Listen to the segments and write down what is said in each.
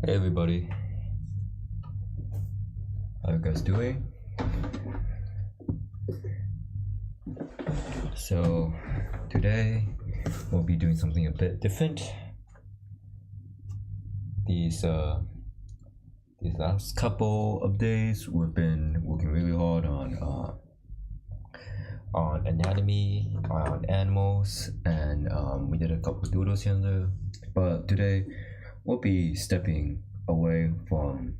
Hey everybody, how you guys doing? So today we'll be doing something a bit different. These last couple of days we've been working really hard on anatomy, on animals, and we did a couple doodles here and there. But today we'll be stepping away from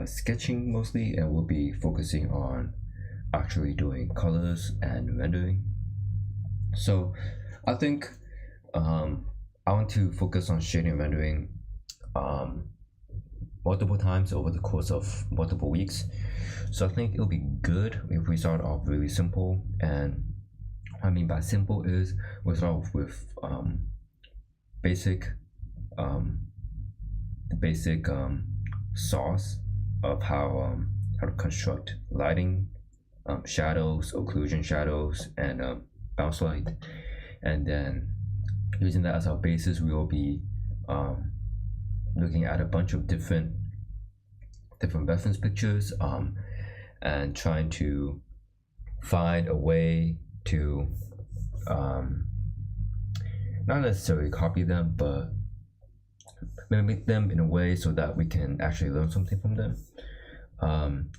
sketching mostly, and we'll be focusing on actually doing colors and rendering. So I think I want to focus on shading and rendering multiple times over the course of multiple weeks. So I think it'll be good if we start off really simple. And what I mean by simple is we start off with the basic sauce of how to construct lighting, shadows, occlusion shadows, and bounce light. And then using that as our basis, we will be looking at a bunch of different reference pictures and trying to find a way to not necessarily copy them, but mimic them in a way so that we can actually learn something from them.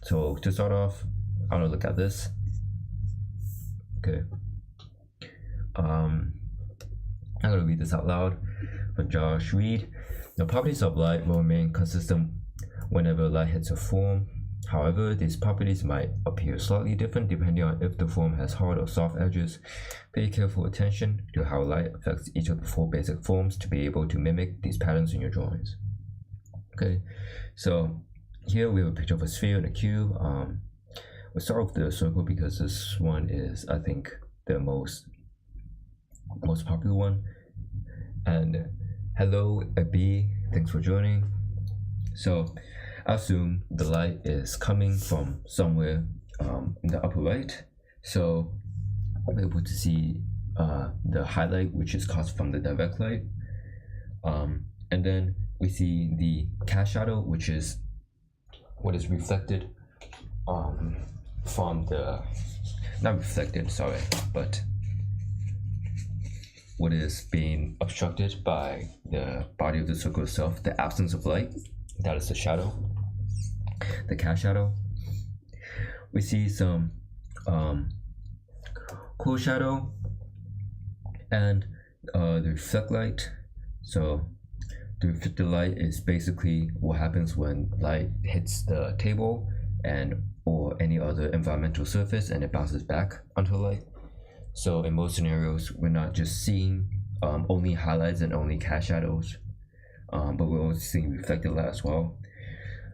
So to start off, I want to look at this. Okay. I'm going to read this out loud from Josh Reed. The properties of light will remain consistent whenever light hits a form. However, these properties might appear slightly different depending on if the form has hard or soft edges. Pay careful attention to how light affects each of the four basic forms to be able to mimic these patterns in your drawings. Okay, so here we have a picture of a sphere and a cube. We'll start with the circle because this one is, I think, the most popular one. And hello, B, thanks for joining. So I assume the light is coming from somewhere in the upper right. So I'm able to see the highlight, which is caused from the direct light. And then we see the cast shadow, which is what is reflected from the, not reflected, sorry, but what is being obstructed by the body of the circle itself, the absence of light. That is the shadow, the cast shadow. We see some cool shadow and the reflect light. So the reflected light is basically what happens when light hits the table or any other environmental surface and it bounces back onto the light. So in most scenarios, we're not just seeing only highlights and only cast shadows, but we're also seeing reflected light as well.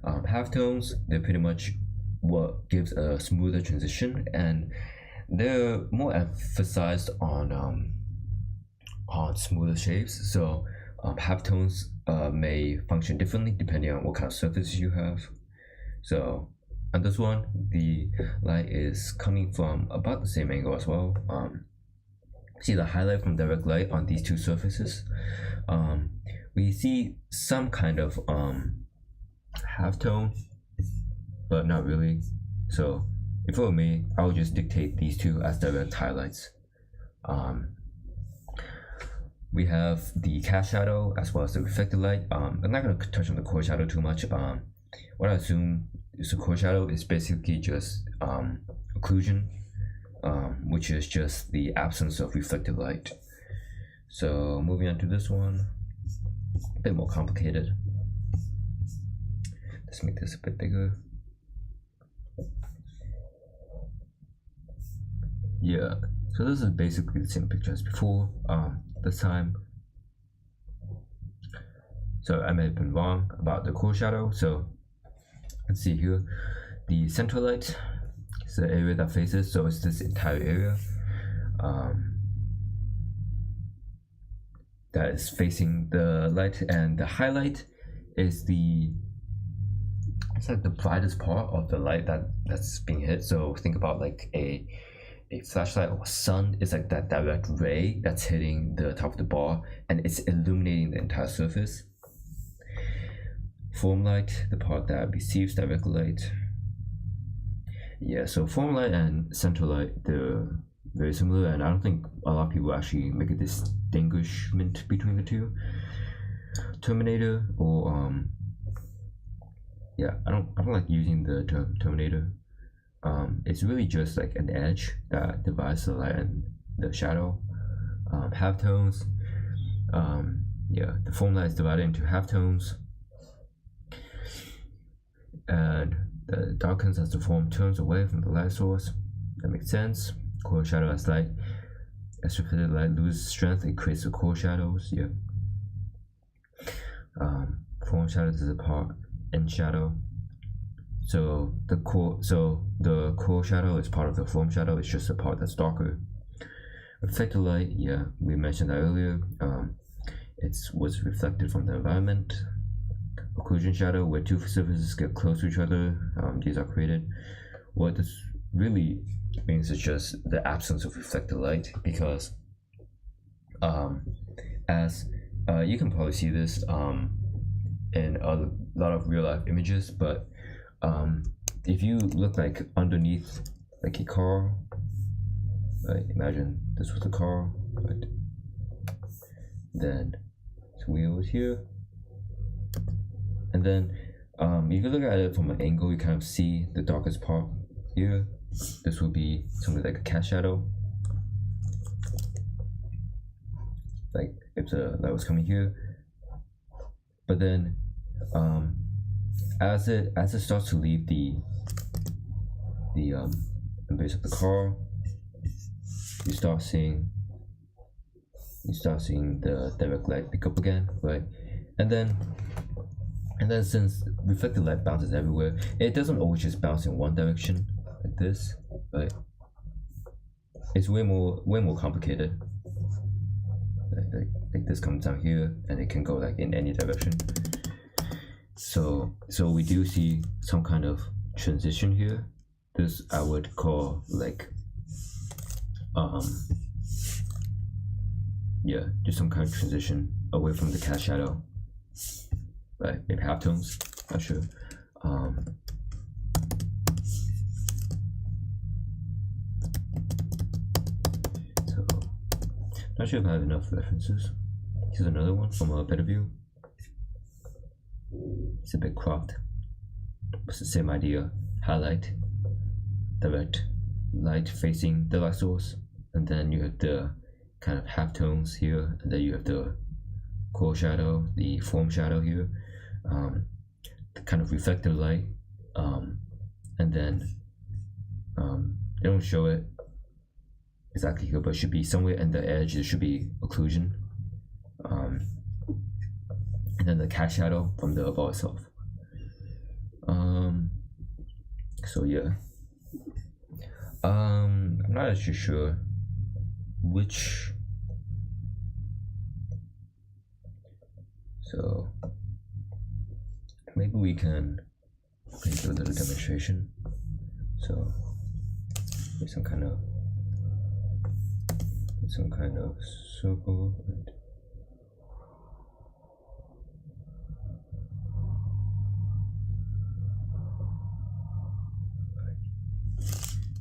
Halftones, they're pretty much what gives a smoother transition, and they're more emphasized on smoother shapes. So halftones may function differently depending on what kind of surface you have. So on this one, the light is coming from about the same angle as well. See the highlight from direct light on these two surfaces. We see some kind of halftone, but not really. So if it were me, I would just dictate these two as direct highlights. We have the cast shadow as well as the reflected light. I'm not going to touch on the core shadow too much. What I assume is the core shadow is basically just occlusion, which is just the absence of reflected light. So moving on to this one, a bit more complicated. Let's make this a bit bigger. Yeah, so this is basically the same picture as before. This time, so I may have been wrong about the core shadow. So let's see here, the center light is the area that faces, so it's this entire area that is facing the light, and the highlight is it's like the brightest part of the light that's being hit. So think about like a flashlight or sun is like that direct ray that's hitting the top of the bar and it's illuminating the entire surface. form light, the part that receives direct light. Yeah, so form light and center light, they're very similar, and I don't think a lot of people actually make a distinguishment between the two. Terminator, or yeah, I don't like using the term terminator. It's really just like an edge that divides the light and the shadow. Halftones, yeah, the form light is divided into halftones, and the darkens as the form turns away from the light source. That makes sense. Core shadow as light, as reflected light loses strength, it creates the core shadows. Yeah. Form shadow is a part in shadow. So the core shadow is part of the form shadow. It's just a part that's darker. Reflected light, yeah, we mentioned that earlier. It's what's reflected from the environment. Occlusion shadow, where two surfaces get close to each other, these are created. What this really means is just the absence of reflected light, because as you can probably see this in a lot of real life images, but if you look like underneath like a car, right? Imagine this was a car, right? Then some wheels here, and then if you look at it from an angle, you kind of see the darkest part here. This would be something like a cat shadow, like if the light was coming here. But then as it starts to leave the base of the car, you start seeing the direct light pick up again, right? And then since reflected light bounces everywhere, it doesn't always just bounce in one direction like this, right? It's way more complicated. Like this comes down here, and it can go like in any direction. So we do see some kind of transition here. This I would call like yeah, just some kind of transition away from the cat shadow, right? Maybe halftones, not sure. So not sure if I have enough references. Here's another one from a better view. It's a bit cropped. It's the same idea. Highlight, direct light facing the light source, and then you have the kind of halftones here, and then you have the core shadow, the form shadow here, the kind of reflected light, and then they don't show it exactly here, but it should be somewhere in the edge. There should be occlusion, and then the cat shadow from the ball itself. So yeah, I'm not actually sure which. So maybe we can do a little demonstration. So there's some kind of circle.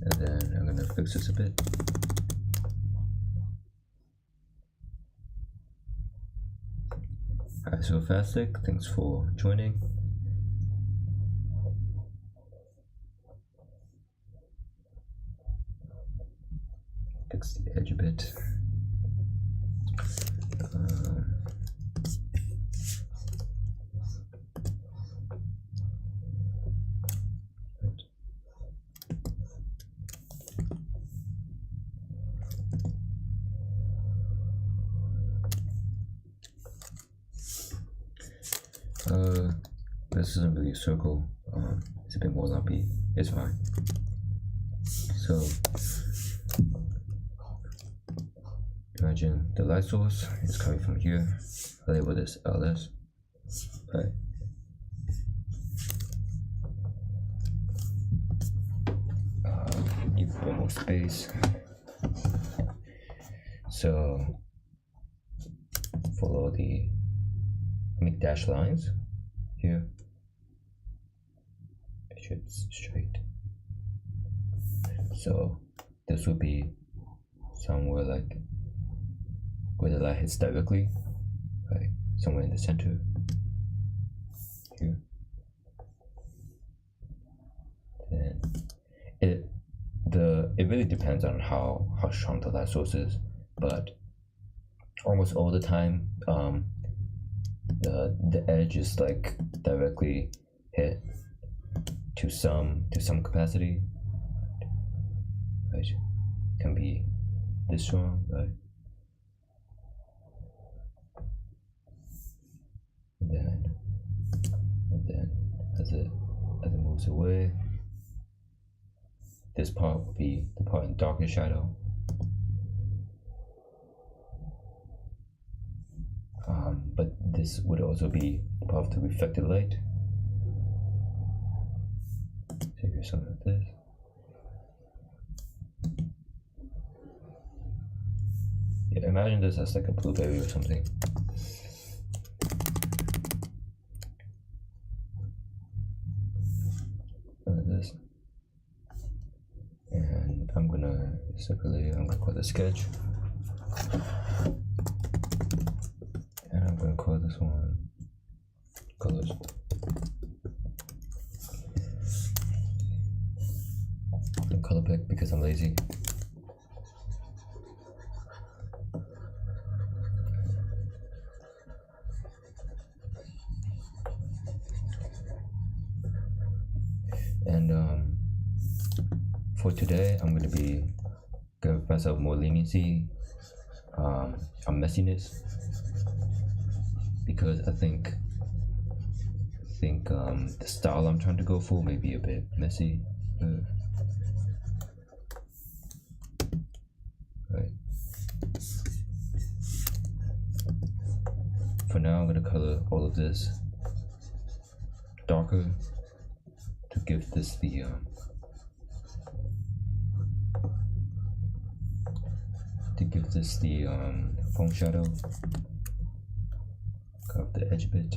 And then I'm gonna fix this a bit. Hi, so Fastic, thanks for joining. Fix the edge a bit. This isn't really a circle. It's a bit more lumpy. It's fine. So imagine the light source is coming from here. I label this LS. Right. Need one more space. So follow the make dashed lines here. sure it's straight. So this would be somewhere like where the light hits directly, right? Somewhere in the center here. And it really depends on how strong the light source is, but almost all the time the edge is like directly hit to some capacity, right? Can be this strong, right? And then as it moves away, this part will be the part in darker shadow. But this would also be part of the reflected light. So here's something like this. Yeah, imagine this as like a blueberry or something. Like this. And I'm gonna call this sketch. And I'm gonna call this one colors. And color pick because I'm lazy. And for today, I'm gonna be give myself more leniency on messiness, because I think the style I'm trying to go for may be a bit messy. Right. For now, I'm gonna color all of this darker to give this the foam shadow. Cut off the edge a bit.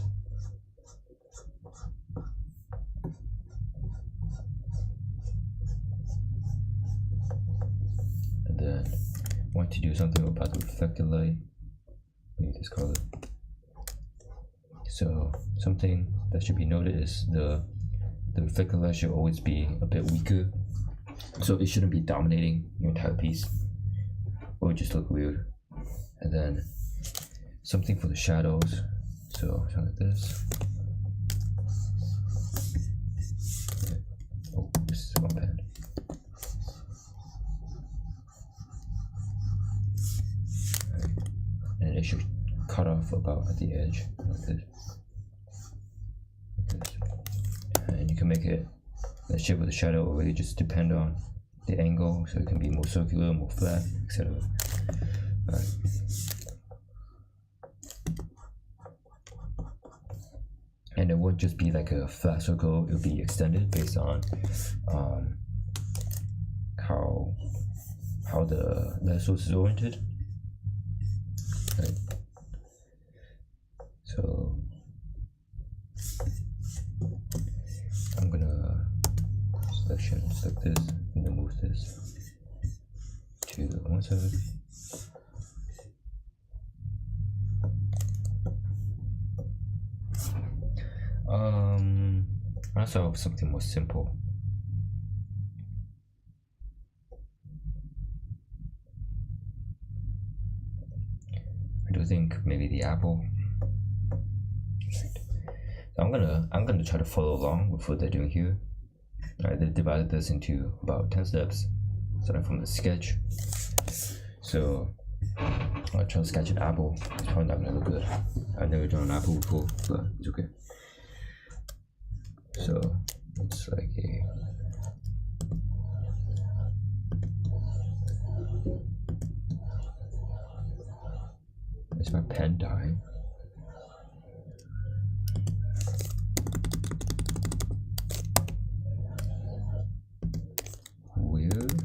And then I want to do something about the reflected light. Maybe this color. So something that should be noted is the reflected light should always be a bit weaker. So it shouldn't be dominating your entire piece, or just look weird. And then something for the shadows. So something like this. Oh, this is one pen. Right. And it should cut off about at the edge, like this. And you can make it the shape of the shadow will really just depend on the angle, so it can be more circular, more flat, etc. Right. And it won't just be like a flat circle, it'll be extended based on how the light source is oriented. Right. So I'm gonna select this and then move this to one side. I also have something more simple. I do think maybe the apple. Right. So I'm gonna try to follow along with what they're doing here. Alright, they divided this into about 10 steps, starting from the sketch. So I'll try to sketch an apple. It's probably not gonna look good. I've never drawn an apple before, but it's okay. So it's like is my pen dying? Weird.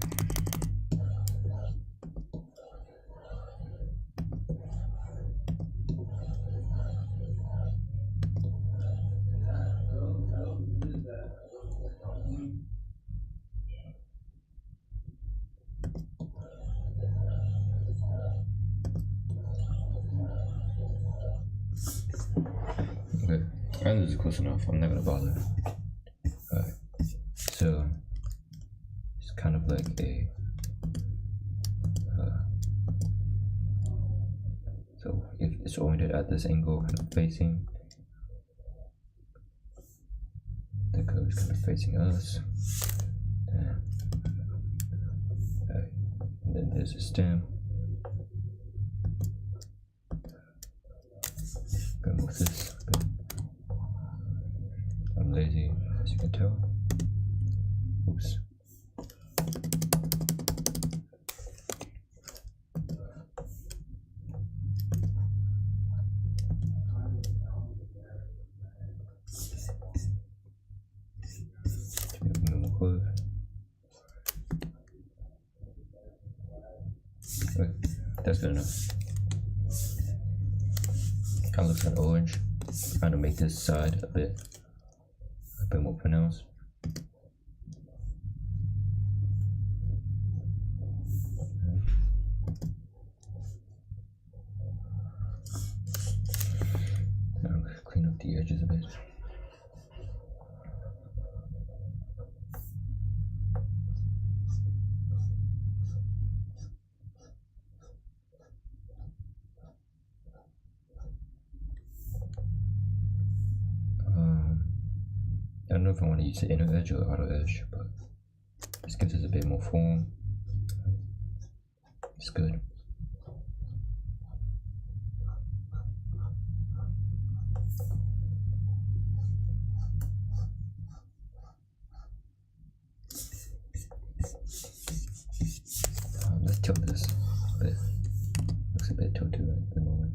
Okay, and this is close enough. I'm not gonna bother. Alright, so it's kind of like a so if it's oriented at this angle, kind of facing, the code is kind of facing us. And then there's a stem. Gonna move this. I'm lazy, as you can tell. Oops. Okay, that's good enough. Kind of looks kind of orange. Trying to make this side a bit more pronounced. Now clean up the edges a bit. I don't know if I want to use the inner edge or the outer edge, but this gives us a bit more form. It's good. Let's tilt this a bit. Looks a bit tilted at the moment.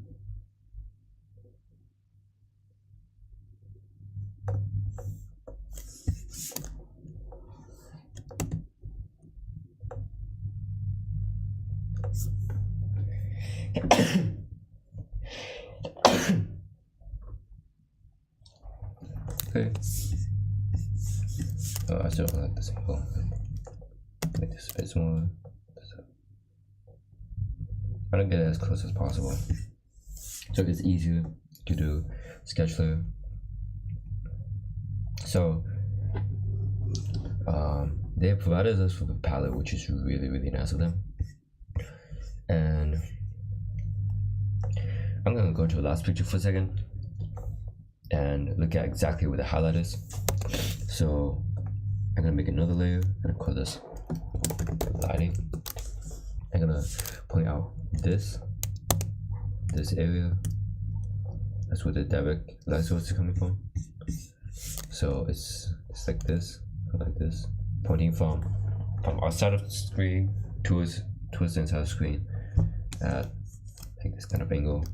Okay. I still don't like this angle. Make this a bit smaller. I don't get it as close as possible, so it's easier to do sketch layer. So they provided us with a palette, which is really nice of them. And I'm gonna go to the last picture for a second and look at exactly where the highlight is. So I'm gonna make another layer and call this lighting. I'm gonna point out this area. That's where the direct light source is coming from. So it's like this, pointing from outside of the screen towards the inside of the screen at like this kind of angle.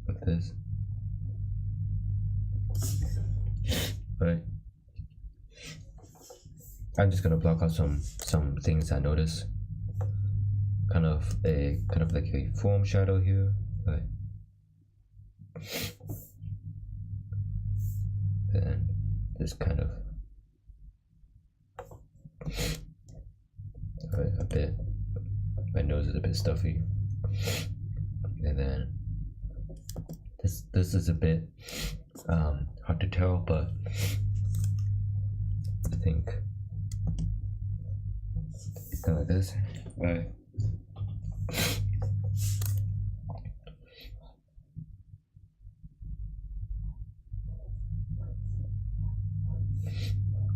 Like this. Right. I'm just gonna block out some things I notice. Kind of like a form shadow here, right? Then this kind of a bit. My nose is a bit stuffy, and then this is a bit hard to tell, but I think kind of like this, right?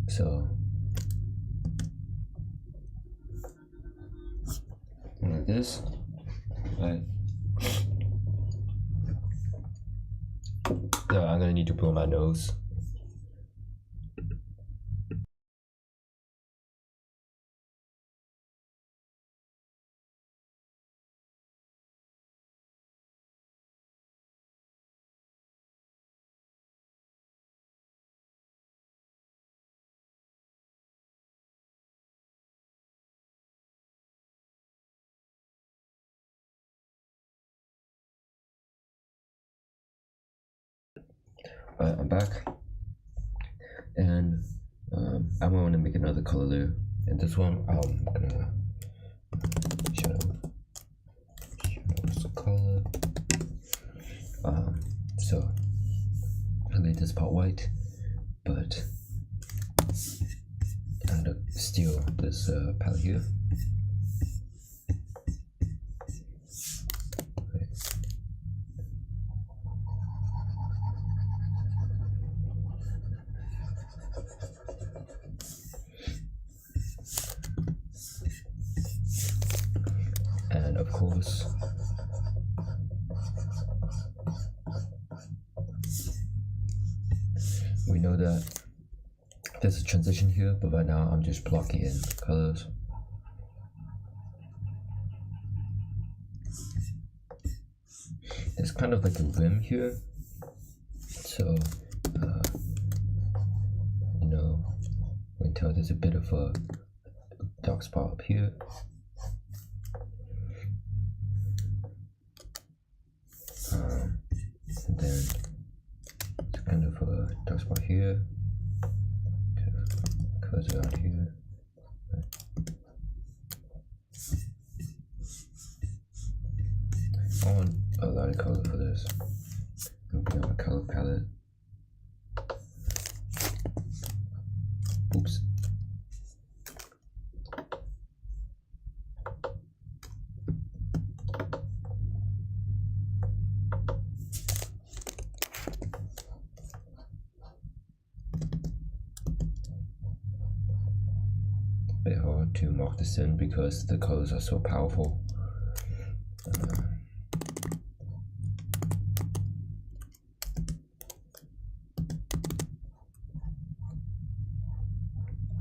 So like this, right? So I'm gonna need to blow my nose. I'm back, and I'm going to make another color layer, and this one I'm gonna shadow. also color. So I made this part white, but I'm gonna steal this palette here. And of course, we know that there's a transition here, but right now I'm just blocking in colors. There's kind of like a rim here, so you know, we can tell there's a bit of a dark spot up here. And then it's kind of a dark spot here, colors around here. I want a lot of color for this. I'm gonna put on a color palette. Oops. Bit hard to mark this in because the colors are so powerful.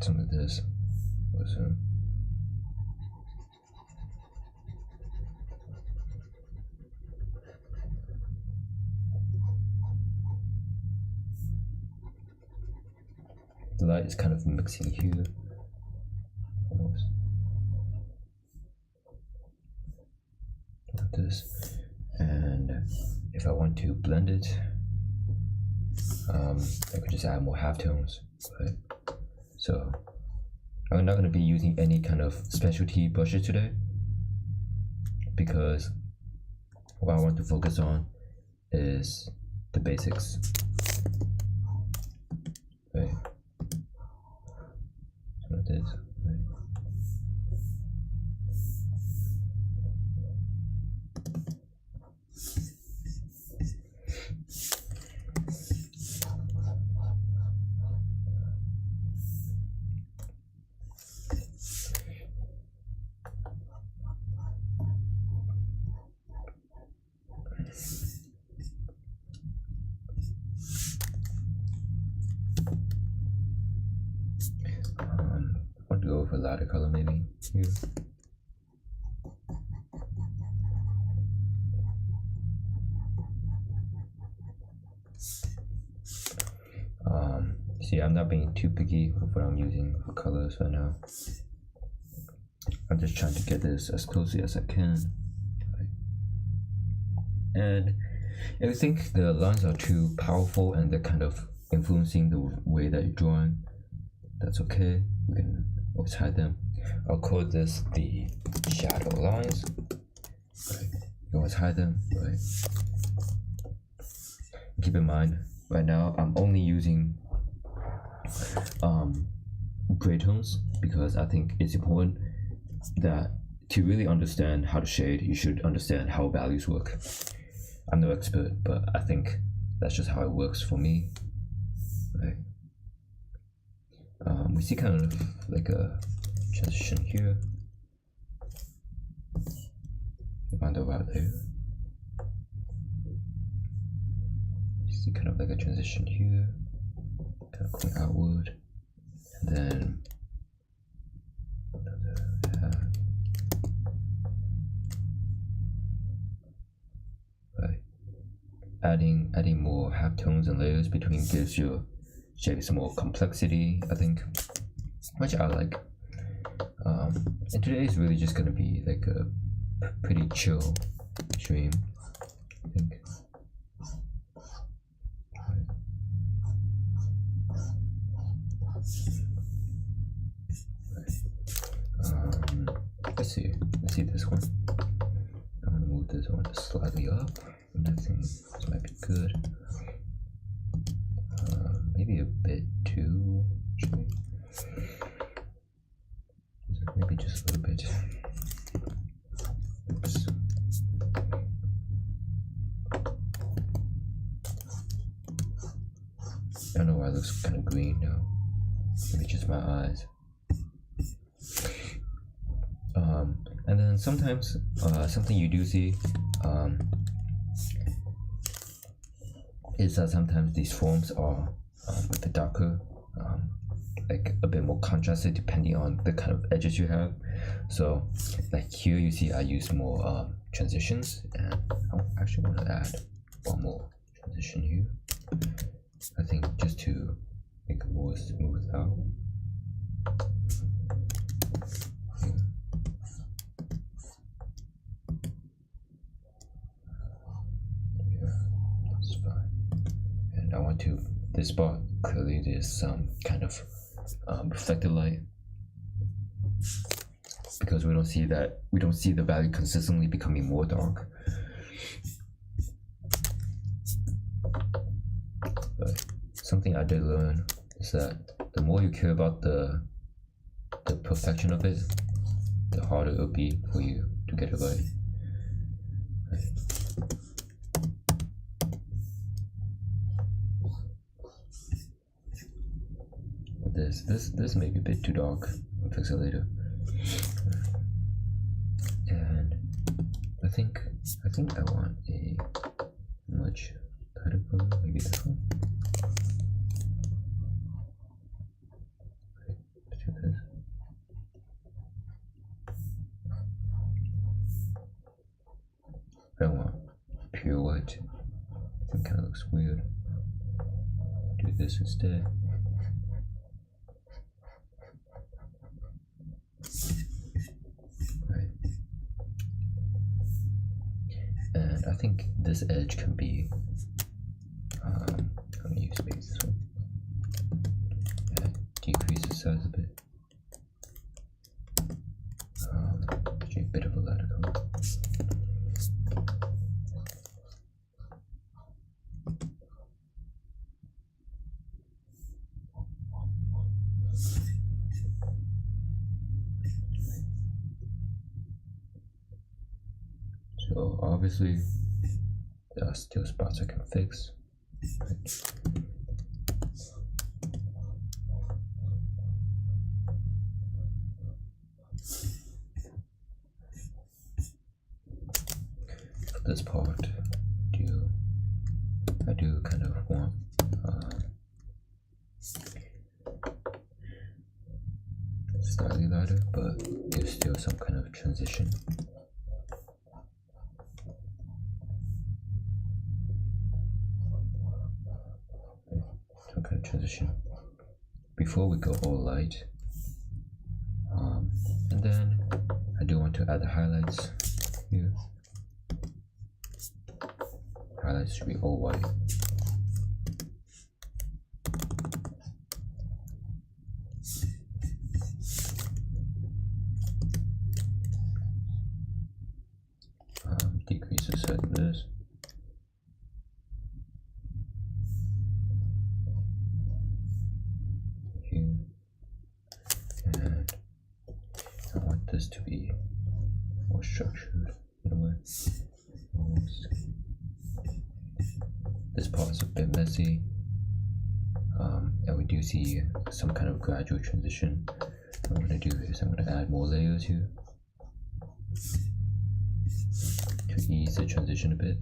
Some of this was the light is kind of mixing here. Almost like this, and if I want to blend it, I could just add more halftones. Right? So I'm not going to be using any kind of specialty brushes today because what I want to focus on is the basics. Right? So it is. Right? Want to go for a lighter color maybe here. See, I'm not being too picky with what I'm using for colors right now. I'm just trying to get this as closely as I can. And if you think the lines are too powerful and they're kind of influencing the way that you're drawing, that's okay. We can always hide them. I'll call this the shadow lines. Right. You can always hide them. Right. Keep in mind, right now I'm only using gray tones because I think it's important that to really understand how to shade, you should understand how values work. I'm no expert, but I think that's just how it works for me. Right. We see kind of like a transition here. Round about there. You see kind of like a transition here, kind of going outward, and then right. Adding more halftones and layers between gives your shapes more complexity, I think, which I like. And today is really just gonna be like a pretty chill stream, I think. Let's see this one. I'm gonna move this one slightly up, and I think this might be good. Maybe a bit too, actually. Maybe just a little bit. Oops. I don't know why it looks kind of green now. Maybe just my eyes. And then sometimes something you do see is that sometimes these forms are a bit darker, like a bit more contrasted depending on the kind of edges you have. So like here you see I use more transitions, and I actually want to add one more transition here. I think just to make it more smooth out. I want to this spot clearly there's some kind of reflected light, because we don't see the value consistently becoming more dark. But something I did learn is that the more you care about the perfection of it, the harder it'll be for you to get it right. This may be a bit too dark. I'll fix it later. And I think I want a much tighter color, maybe this one. Okay, let's do this. I don't want pure white. I think it kind of looks weird. Do this instead. And I think this edge can be, I'm gonna use maybe this one. Yeah, decrease the size a bit. Actually a bit of a lighter color. So obviously there are still spots I can fix. For this part, I do kind of want slightly lighter, but there's still some kind of transition. Transition before we go all light, and then I do want to add the highlights here. Highlights should be all white. Decrease the size of this. This to be more structured in a way. Almost. This part is a bit messy, and we do see some kind of gradual transition. What I'm going to do is I'm going to add more layers here to ease the transition a bit.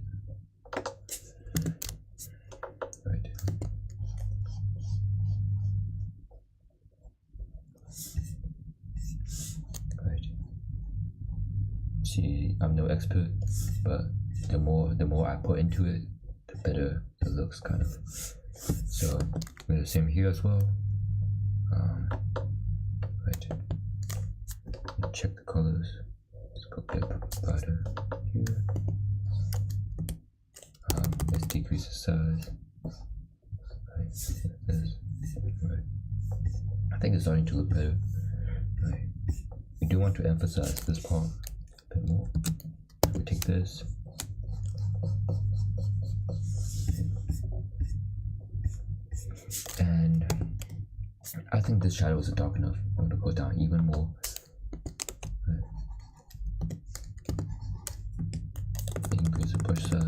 Right. See, I'm no expert, but the more I put into it, the better it looks, kind of. So we're the same here as well. Right. Check the colors. Let's go a bit brighter here. Let's decrease the size. Right. This. Right. I think it's starting to look better. Right. We do want to emphasize this part bit more. We take this, And I think this shadow isn't dark enough. I'm gonna go down even more. Increase the brush size.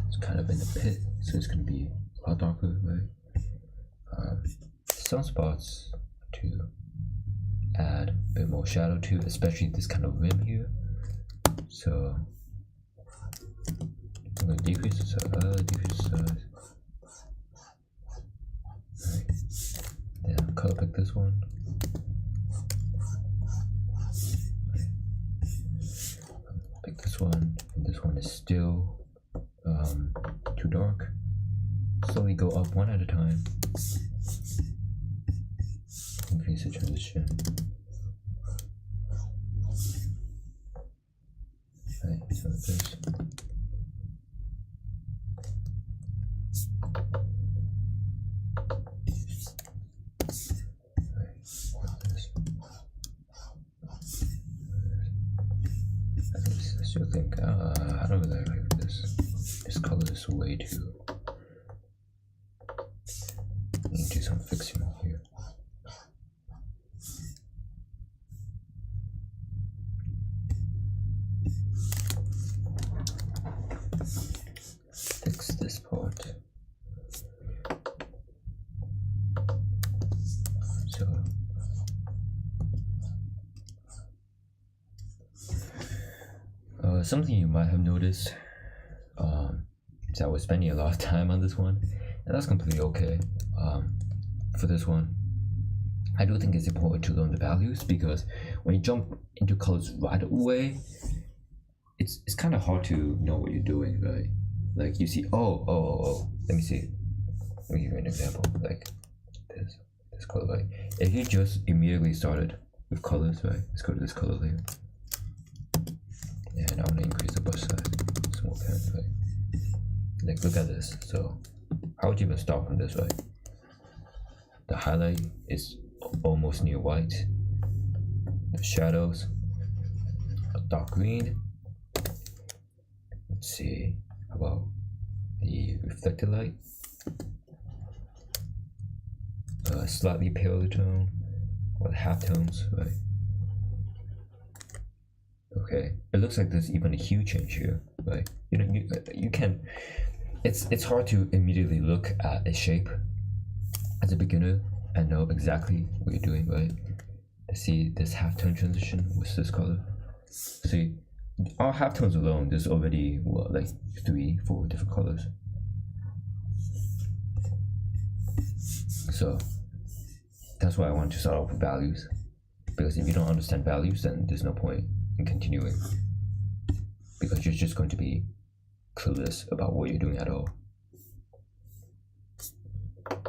It's kind of in the pit, so it's gonna be a lot darker, right? Some spots to add a bit more shadow to, especially this kind of rim here. So I'm gonna decrease the size, decrease the size. Right. Then color pick this one. Pick this one, and this one is still too dark. Slowly go up one at a time. Increase the transition. Right, so this. I still think I don't really like this. This color is way too. Need to do some fixing here. Fix this part. So something you might have noticed is I was spending a lot of time on this one, and that's completely okay. For this one, I do think it's important to learn the values, because when you jump into colors right away, it's kind of hard to know what you're doing, right? Like you see, oh, let me see. Let me give you an example, like this color, right? If you just immediately started with colors, right? Let's go to this color layer. And I want to increase the brush size, small pen, right? Like look at this. So how would you even start from this, right? The highlight is almost near white. The shadows, a dark green. Let's see, how about the reflected light? A slightly paler tone, or the half tones, right? Okay, it looks like there's even a hue change here, right? You know, you can. It's hard to immediately look at a shape as a beginner and know exactly what you're doing, right? To see this halftone transition with this color. See, our halftones alone, there's already what, like 3-4 different colors. So that's why I want to start off with values, because if you don't understand values, then there's no point in continuing, because you're just going to be clueless about what you're doing at all. I'll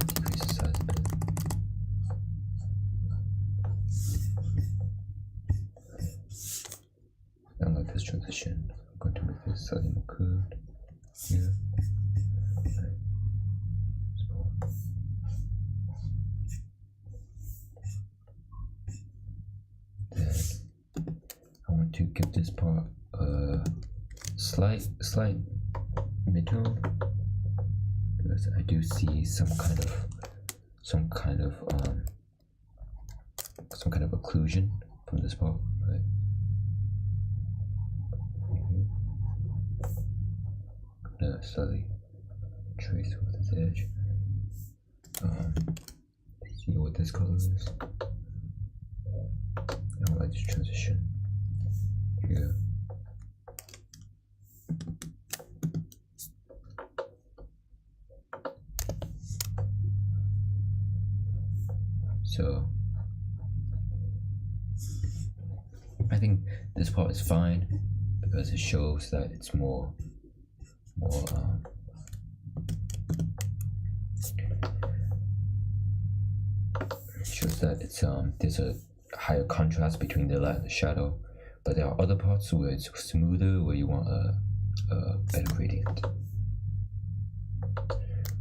decrease the size a bit. I don't like this transition. I'm going to make this slightly more curved here. To give this part a slight midtone, because I do see some kind of occlusion from this part, right? Slightly trace with this edge. See what this color is. I don't like this transition. Yeah. So I think this part is fine, because it shows that it's more it shows that it's there's a higher contrast between the light and the shadow. But there are other parts where it's smoother, where you want a better gradient.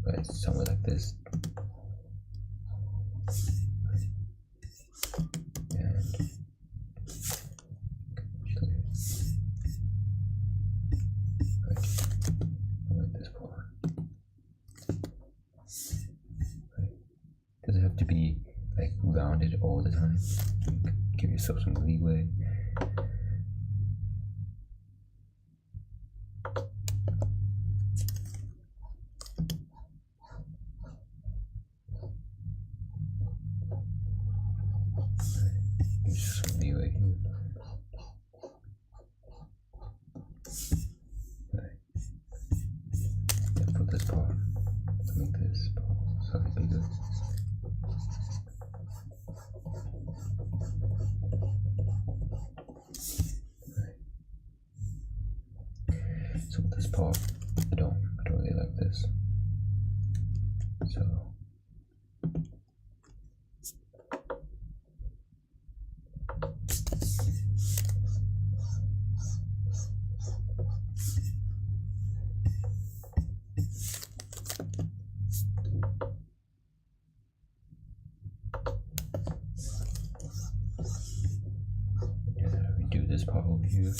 Right, somewhere like this. And right. yourself some leeway. Just some leeway here. Put this part, make this part slightly bigger. So with this part, I don't really like this. So redo this part over here.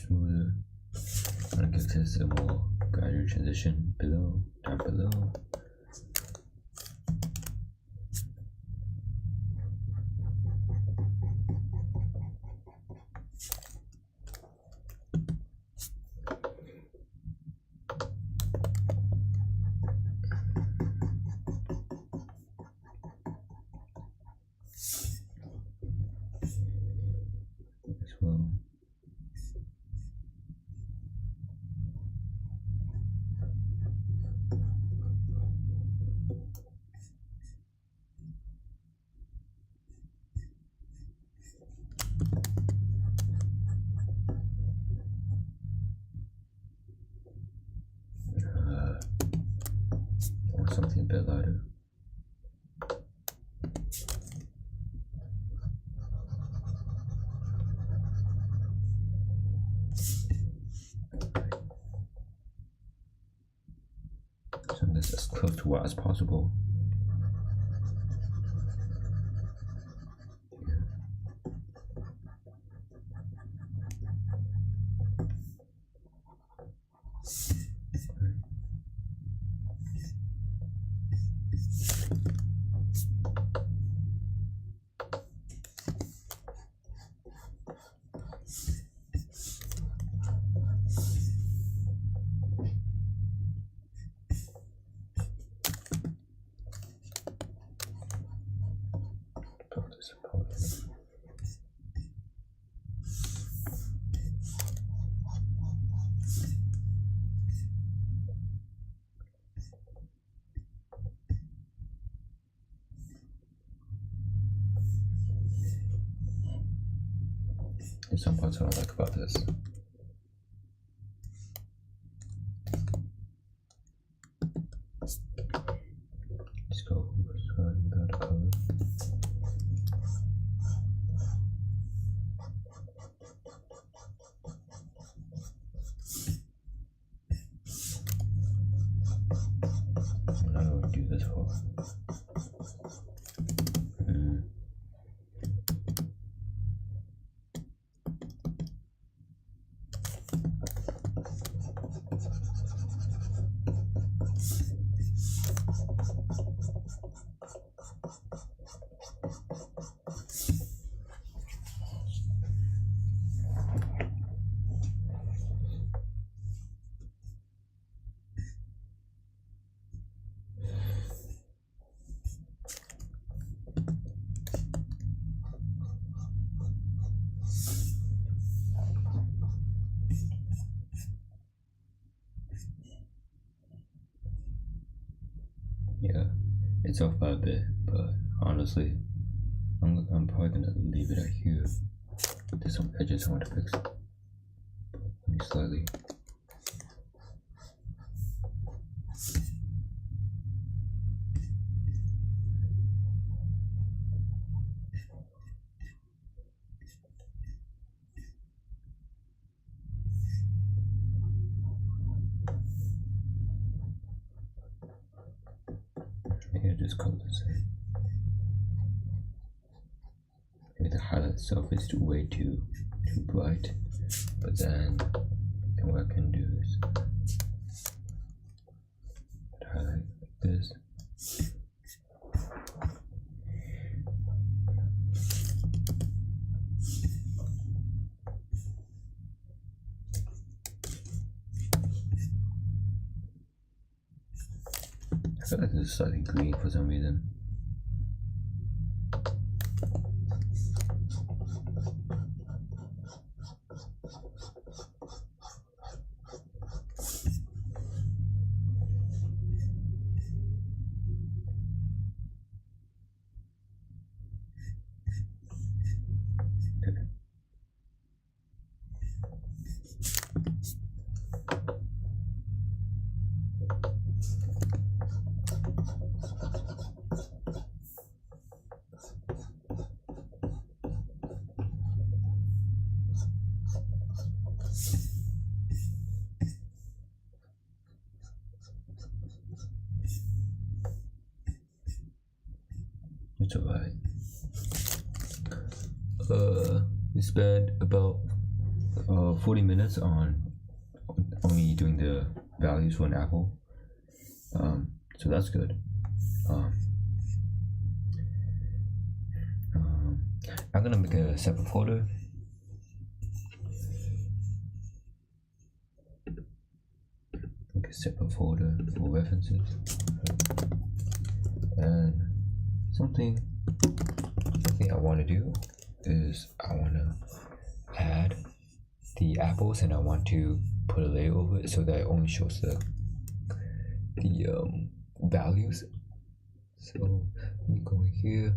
Smoother. I'm gonna give this a more gradual transition below, down below. As well. Or something a bit lighter. So this is as close to what as possible. There's some parts I don't like about this. Let's go without a color. And I don't do this for. Yeah, it's off by a bit, but honestly, I'm probably gonna leave it at here. There's some edges I want to fix. Maybe slightly. just color the same. Maybe the highlight itself is way too bright, but then what I can do is highlight like this. I feel like this is slightly green for some reason. It's alright. We spent about 40 minutes on only doing the values for an apple. So that's good. I'm gonna make a separate folder. Make a separate folder for references. And something I want to do is I want to add the apples, and I want to put a layer over it so that it only shows the values. So let me go here.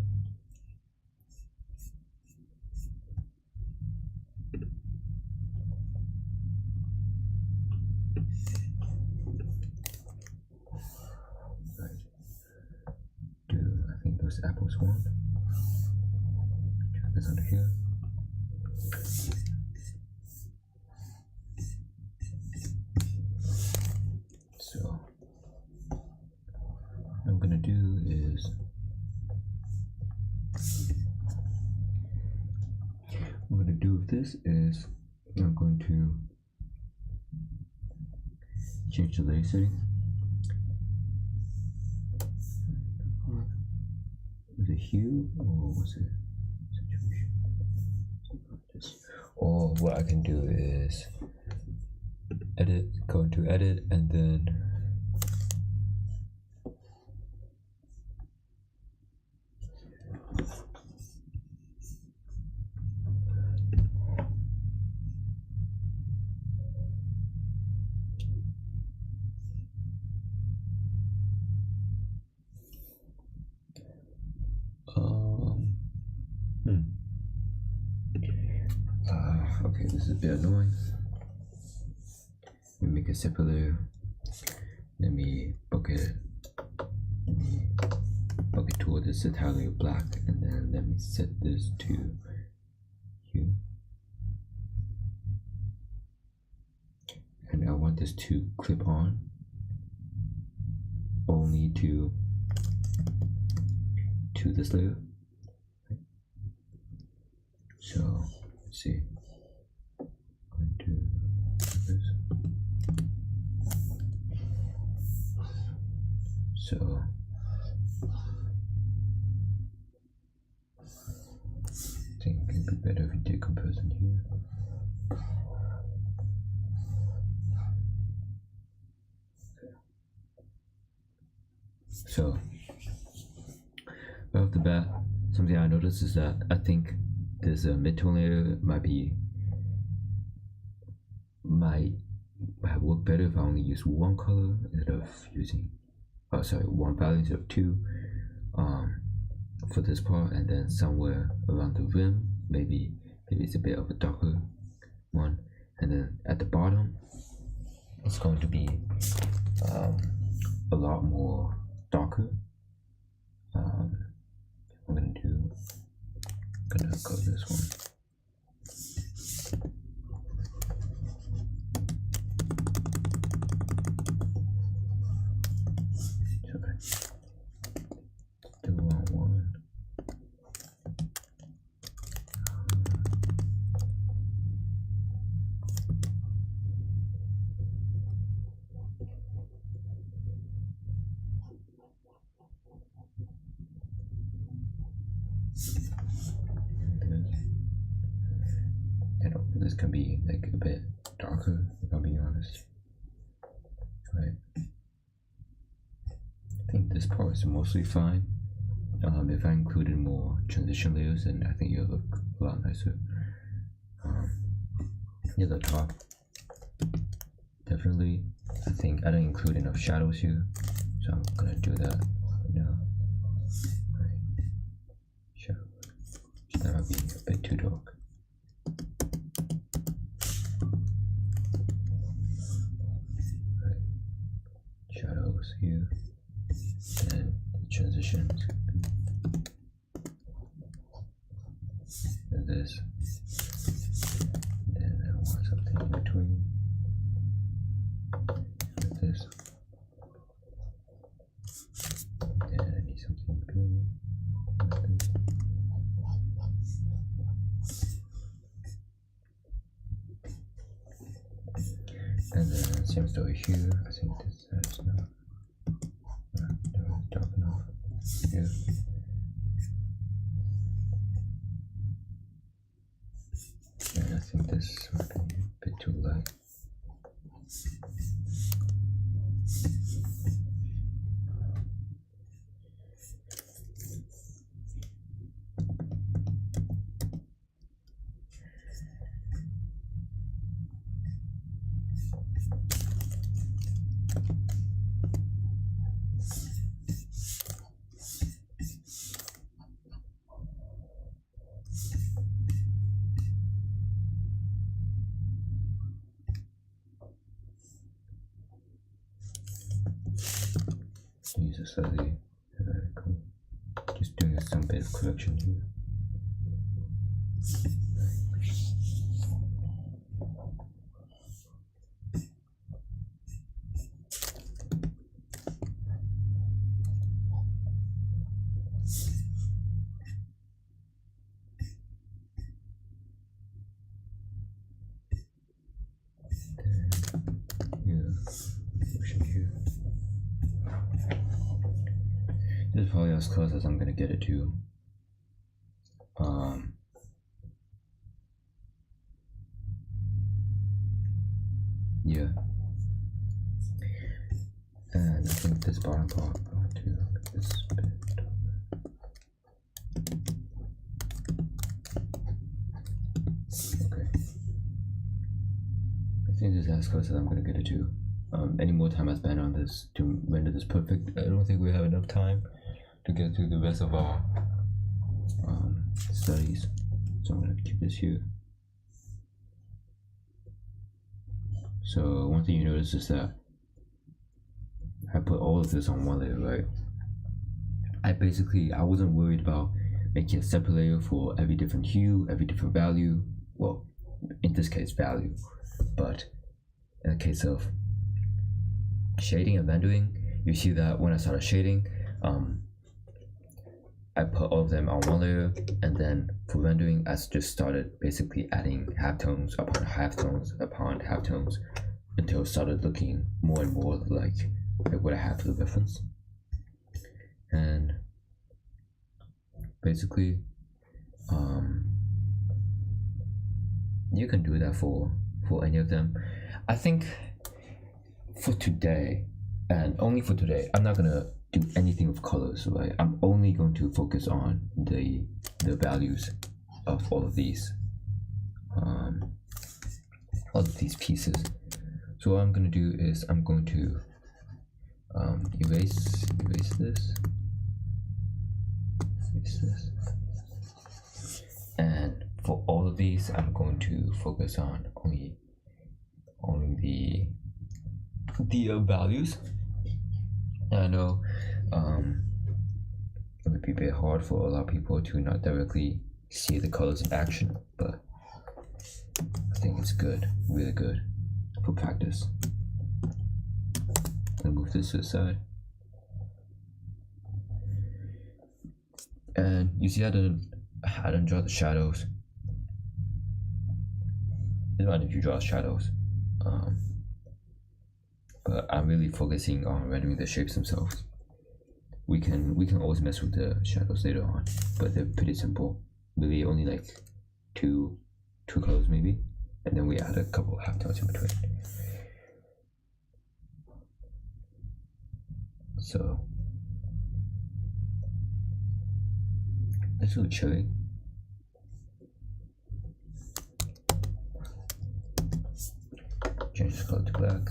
Those apples one. Check this under here. So what I'm gonna do is with this is I'm going to change the layer setting. Was it hue or was it saturation? Or what I can do is edit, go into edit, and then okay, this is a bit annoying. Let me make a separate layer. Let me bucket tool this entirely black, and then let me set this to hue. And I want this to clip on only to this layer. So let's see. I'm going to do this. So I think it'd be better if we did comparison here. So right off the bat, something I noticed is that I think this midtone layer might work better if I only use one color instead of using one value instead of two for this part, and then somewhere around the rim maybe it's a bit of a darker one, and then at the bottom it's going to be a lot more darker. I'm gonna go this one. Okay. This can be like a bit darker, if I'm being honest. Right. I think this part is mostly fine. If I included more transition layers, then I think it'll look a lot nicer. Near the top, definitely. I think I didn't include enough shadows here, so I'm gonna do that right now. Right. Shadow. That might be a bit too dark. Right. Shadows here, and transitions. And this. Then I want something in between. Like this. Then I need something good. Like this. And then same story here. I think this is not dark enough. Here. And I think this might be a bit too light. Use a slightly cool. Just doing some bit of correction here. This is probably as close as I'm gonna get it to. Yeah. And I think this bottom part I want to make this bit darker. Okay. I think this is as close as I'm gonna get it to. Any more time I spend on this to render this perfect, I don't think we have enough time to get through the rest of our studies. So I'm gonna keep this here. So one thing you notice is that I put all of this on one layer, right? I wasn't worried about making a separate layer for every different hue, every different value. Well, in this case, value. But in the case of shading and rendering, you see that when I started shading, I put all of them on one layer, and then for rendering, I just started basically adding halftones upon halftones upon halftones until it started looking more and more like what I have for the reference. And basically, you can do that for any of them. I think for today, and only for today, I'm not gonna do anything with colors, right? I'm only going to focus on the values of all of these pieces. So what I'm gonna do is I'm going to erase this, and for all of these, I'm going to focus on only the values. I know it would be a bit hard for a lot of people to not directly see the colors in action, but I think it's good, really good for practice. I'll move this to the side. And you see I didn't draw the shadows. It's fine if you draw shadows. But I'm really focusing on rendering the shapes themselves. We can always mess with the shadows later on, but they're pretty simple. Really only like two colors maybe. and then we add a couple of halftones in between. So let's do cherry. Change the color to black.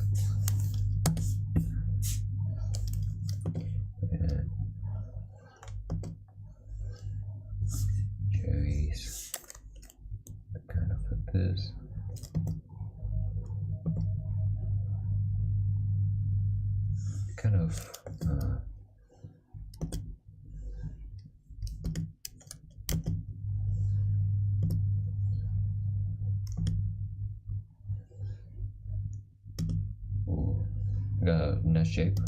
And cherries, kind of like this. Kind of got a nice shape.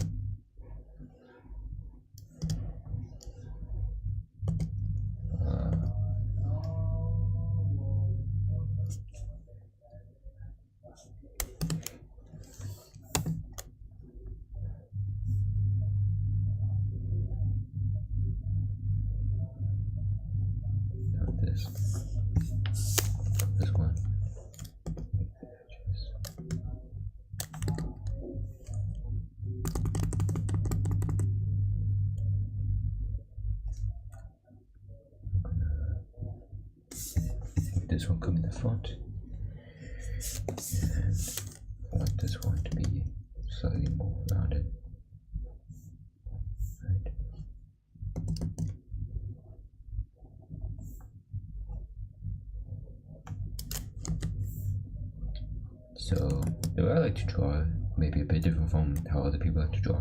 This one. This one come in the front, and I want this one to be slightly more rounded. Right. So the way I like to draw may be a bit different from how other people like to draw.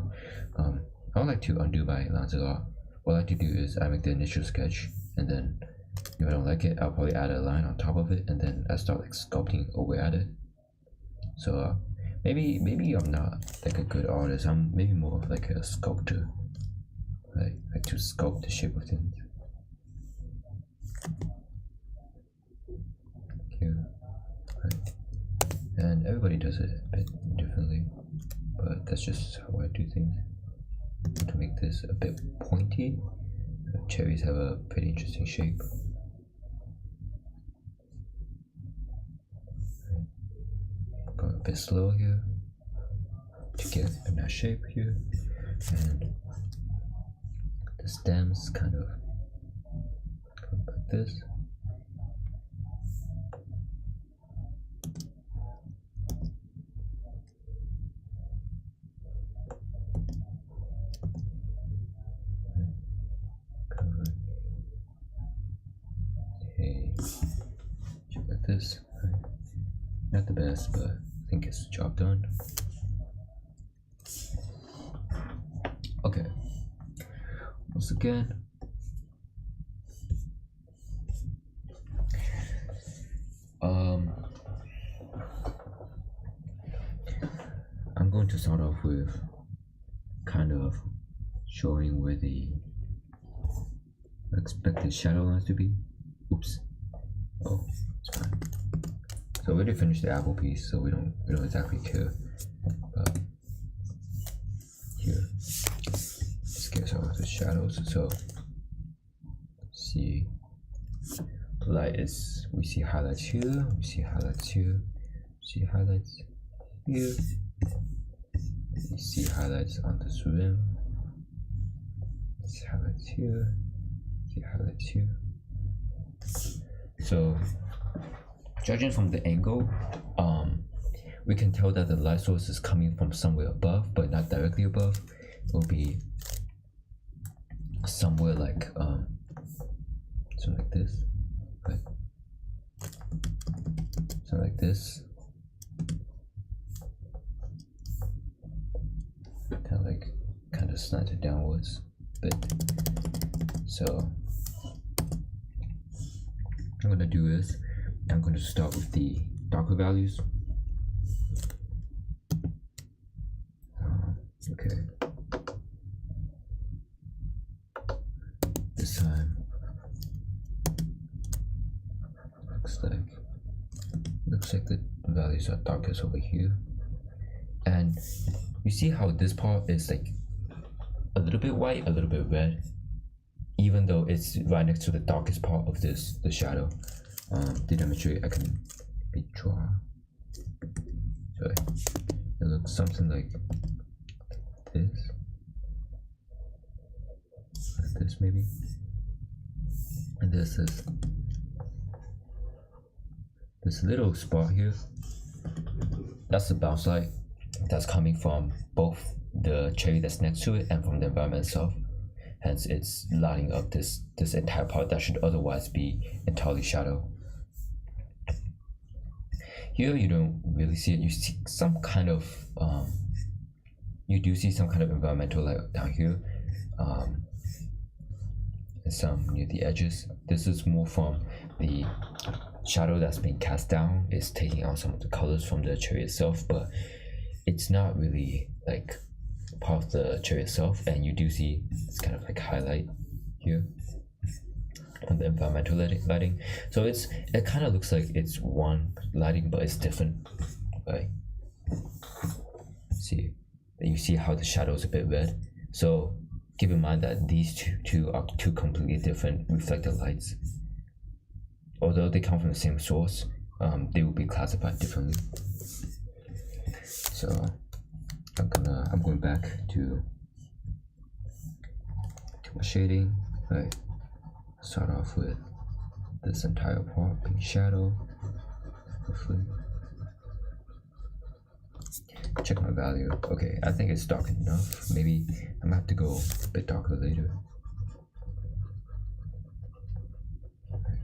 I don't like to undo my lines a lot. What I like to do is I make the initial sketch, and then if I don't like it, I'll probably add a line on top of it, and then I start like sculpting away at it. So maybe I'm not like a good artist. I'm maybe more of like a sculptor. I like to sculpt the shape of things. Here, right. And everybody does it a bit differently, but that's just how I do things. To make this a bit pointy, cherries have a pretty interesting shape. Going a bit slow here to get a nice shape here, and the stems kind of come like this. This, not the best, but I think it's the job done. Okay, once again, I'm going to start off with kind of showing where the expected shadow lines to be. Oops. Oh, it's fine. So we already finished the apple piece, so we don't exactly care. But here, let's get some of the shadows. So see, light is, we see highlights here, we see highlights here, we see highlights here, we see highlights on the rim, see highlights here, see highlights here. So, judging from the angle, we can tell that the light source is coming from somewhere above, but not directly above. It will be somewhere like something like this, right? Something like this. Kind of slanted downwards a bit. So what I'm gonna do is I'm going to start with the darker values. Okay. This time looks like the values are darkest over here, and you see how this part is like a little bit white, a little bit red, even though it's right next to the darkest part of the shadow. To demonstrate, I can maybe draw. So it looks something like this. Like this maybe. And this is this little spot here. That's the bounce light that's coming from both the cherry that's next to it and from the environment itself. Hence it's lighting up this entire part that should otherwise be entirely shadow. Here you don't really see it. You see some kind of you do see some kind of environmental light down here, and some near the edges. This is more from the shadow that's being cast down. It's taking out some of the colors from the cherry itself, but it's not really like part of the cherry itself. And you do see it's kind of like highlight here on the environmental lighting. So it kind of looks like it's one lighting, but it's different. Like, see, you see how the shadow is a bit red. So keep in mind that these two are two completely different reflected lights. Although they come from the same source, they will be classified differently. So I'm going back to my shading. Right. Start off with this entire part being shadow. Hopefully. Check my value. Okay, I think it's dark enough. Maybe I'm gonna have to go a bit darker later. Okay.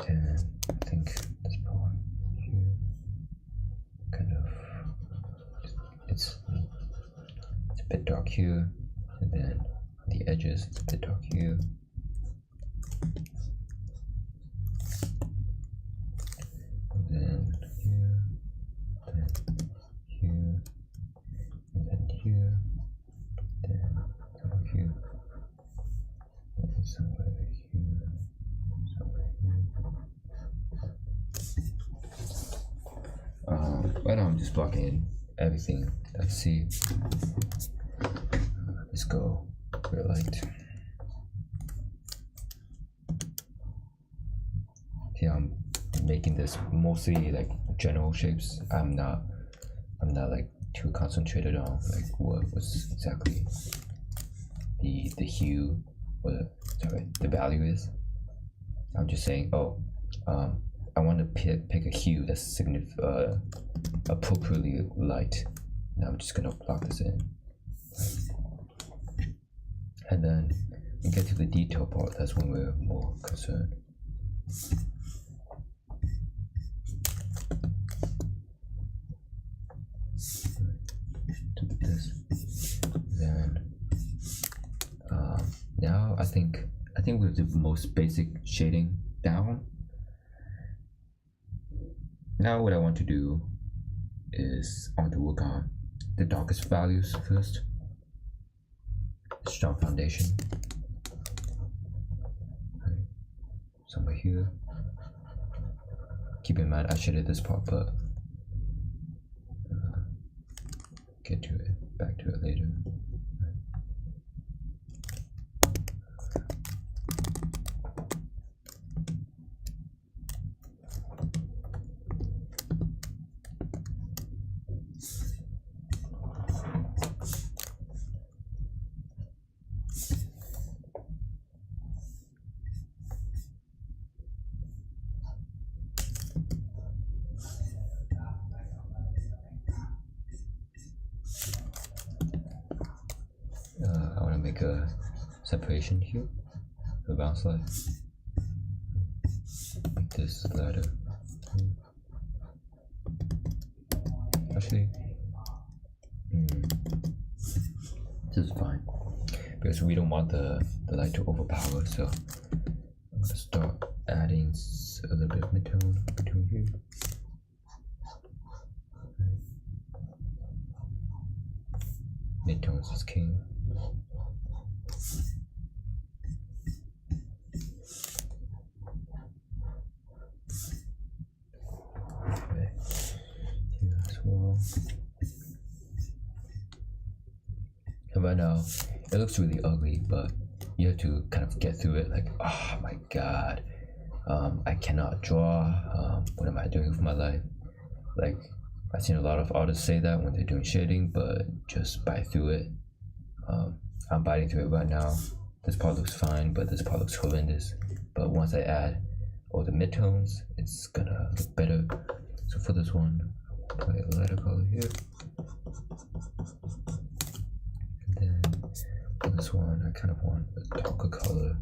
And I think this part here kind of it's a bit dark here, and then on the edges it's a bit dark here. And then here, and then here, then over here, and somewhere here, somewhere here. Right now I'm just blocking in everything. Let's see. Let's go real light. Yeah, I'm making this mostly like general shapes. I'm not like too concentrated on like what was exactly the hue or the value is. I'm just saying, oh, I want to pick a hue that's appropriately light. Now I'm just gonna block this in, and then we get to the detail part. That's when we're more concerned. Do this, then now I think with the most basic shading down. Now what I want to do is I want to work on the darkest values first. Strong foundation. Right. Somewhere here. Keep in mind I shaded this part, but get to it, back to it later. I want to make a separation here, a bounce light. Make this ladder. Actually, this is fine because we don't want the light to overpower. So I'm gonna start adding a little bit of midtone between here. Midtones is king. Okay. And right now, it looks really ugly, but you have to kind of get through it. Like, oh my god, I cannot draw. What am I doing with my life? Like, I've seen a lot of artists say that when they're doing shading, but just bite through it. I'm biting through it right now. This part looks fine, but this part looks horrendous. But once I add all the midtones, it's gonna look better. So for this one, I'll put a lighter color here. And then for this one, I kind of want a darker color,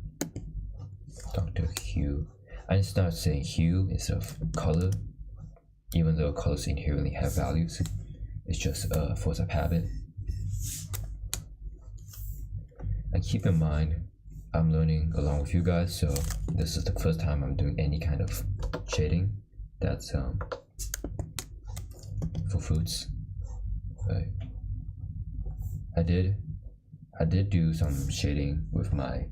darker hue. I just start saying hue instead of color, even though colors inherently have values. It's just a force of habit. And keep in mind, I'm learning along with you guys, so this is the first time I'm doing any kind of shading that's for fruits. Right. I did do some shading with my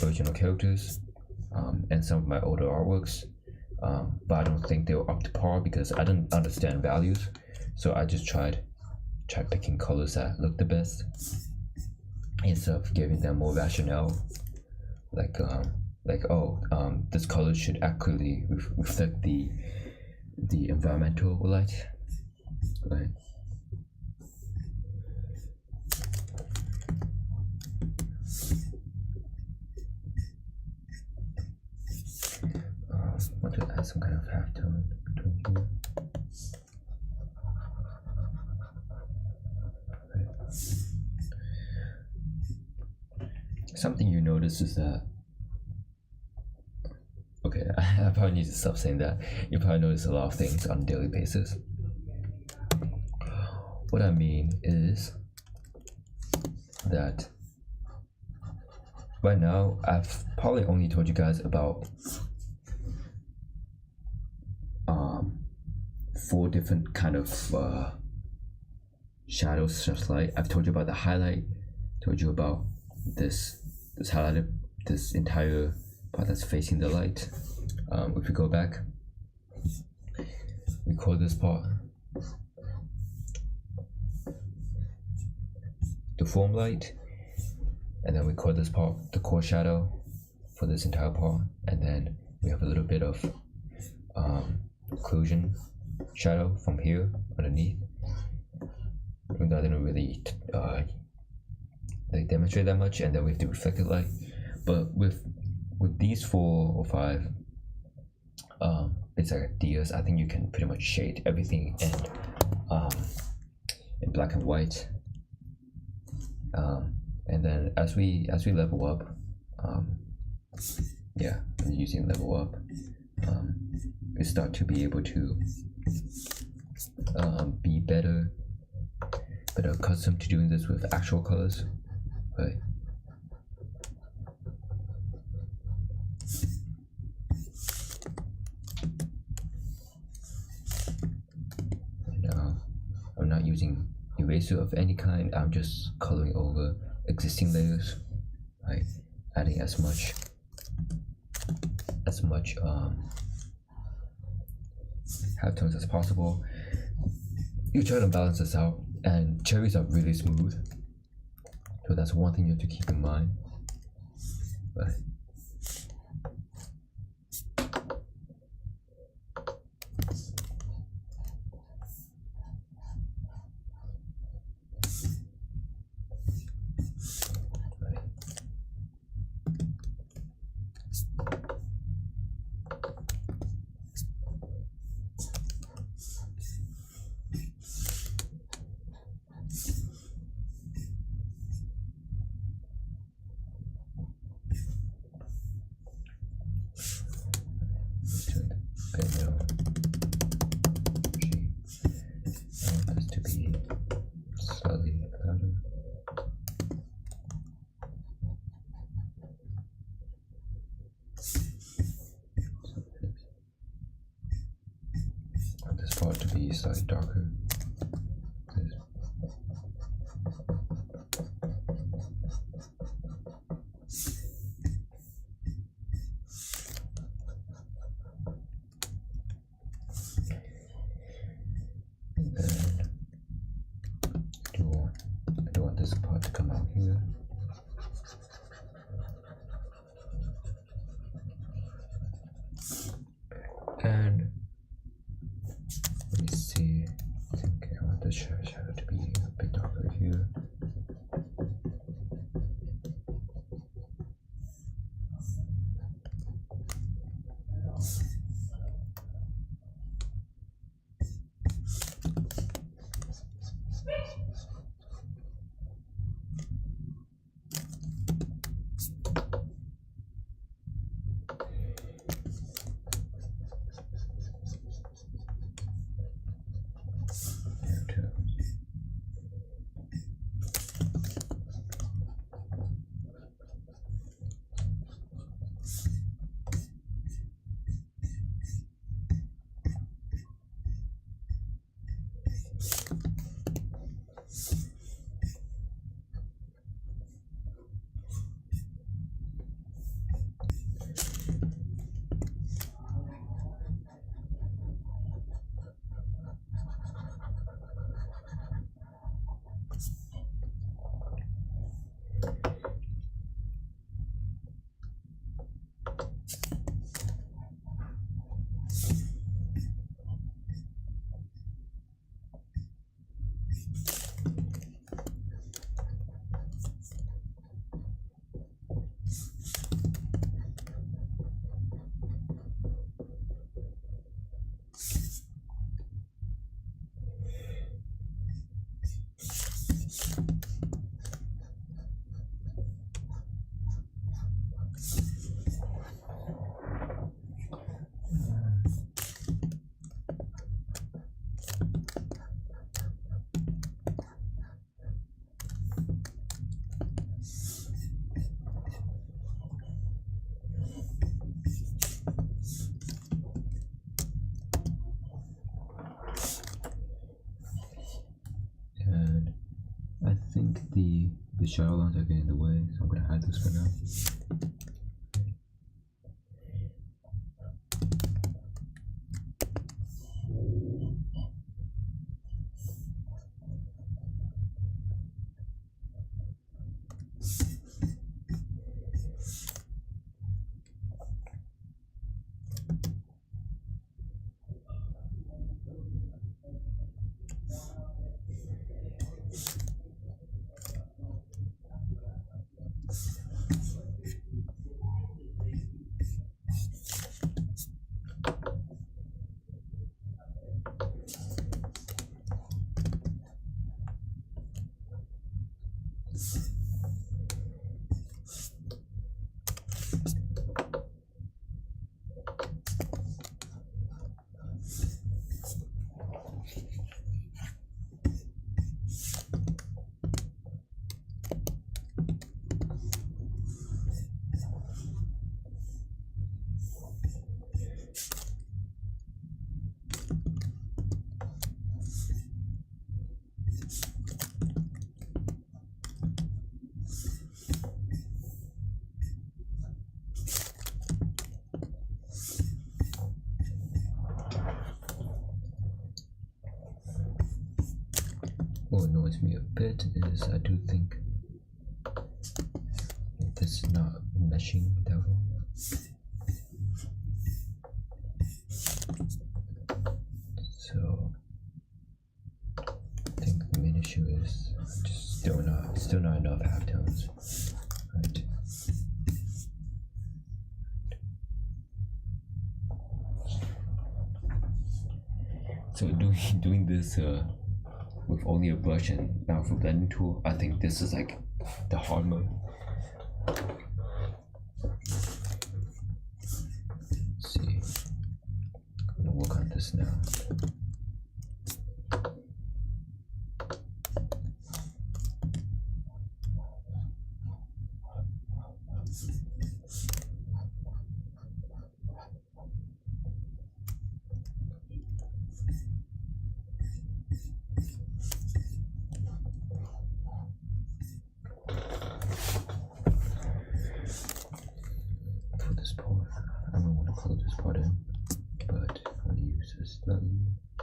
original characters and some of my older artworks, but I don't think they were up to par because I didn't understand values. So I just tried picking colors that look the best instead of giving them more rationale, like this color should accurately reflect the environmental light, right? I want to add some kind of halftone between here. Something you notice is that, okay, I probably need to stop saying that. You probably notice a lot of things on a daily basis. What I mean is that right now, I've probably only told you guys about 4 different kind of shadows / light. I've told you about the highlight, told you about this highlighted, this entire part that's facing the light. If we go back, we call this part the form light, and then we call this part the core shadow for this entire part, and then we have a little bit of occlusion shadow from here underneath. Even though I didn't really demonstrate that much, and then we have the reflected light. But with these 4 or 5 basic ideas, I think you can pretty much shade everything in black and white. And then as we level up, using level up, we start to be able to be better accustomed to doing this with actual colors, right? And I'm not using eraser of any kind. I'm just coloring over existing layers, right? Adding as much halftones as possible. You try to balance this out, and cherries are really smooth, so that's one thing you have to keep in mind. Right. To be slightly darker. And then I do want this part to the shadow to be a bit darker here. And I think the shadow lines are getting in the way, so I'm gonna hide this for now. What annoys me a bit is I do think this is not meshing that well. So I think the main issue is just still not enough halftones. Right. So doing this with only a brush and now with a blending tool, I think this is like the hard mode. Let's see, I'm gonna work on this now.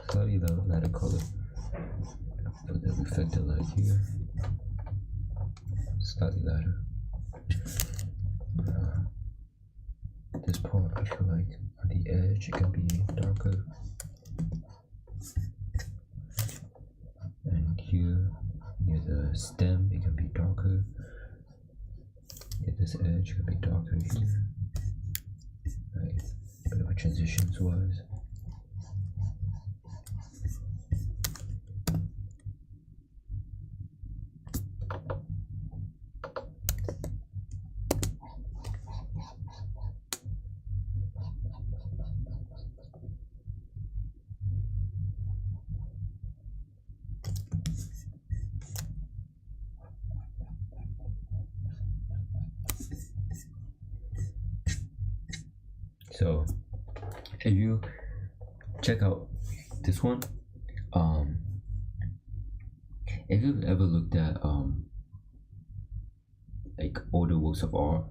Slightly lighter color for the reflected light here. Slightly lighter. This part, I feel like on the edge it can be darker. image could be darker here. Right, bit of a transitions wise. So if you check out this one, if you've ever looked at like older works of art,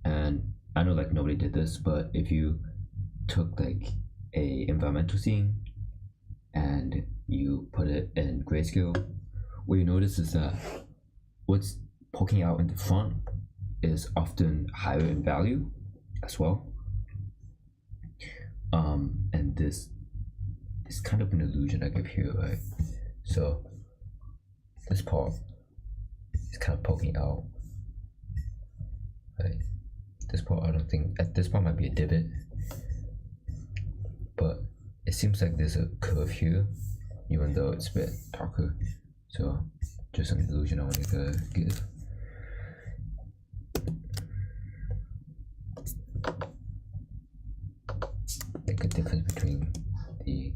and I know like nobody did this, but if you took like a environmental scene and you put it in grayscale, what you notice is that what's poking out in the front is often higher in value as well. And this is kind of an illusion I give here, right? So this part is kind of poking out, right? This part, I don't think, at this part might be a divot, but it seems like there's a curve here, even though it's a bit darker. So just an illusion I want to give. Like a difference between the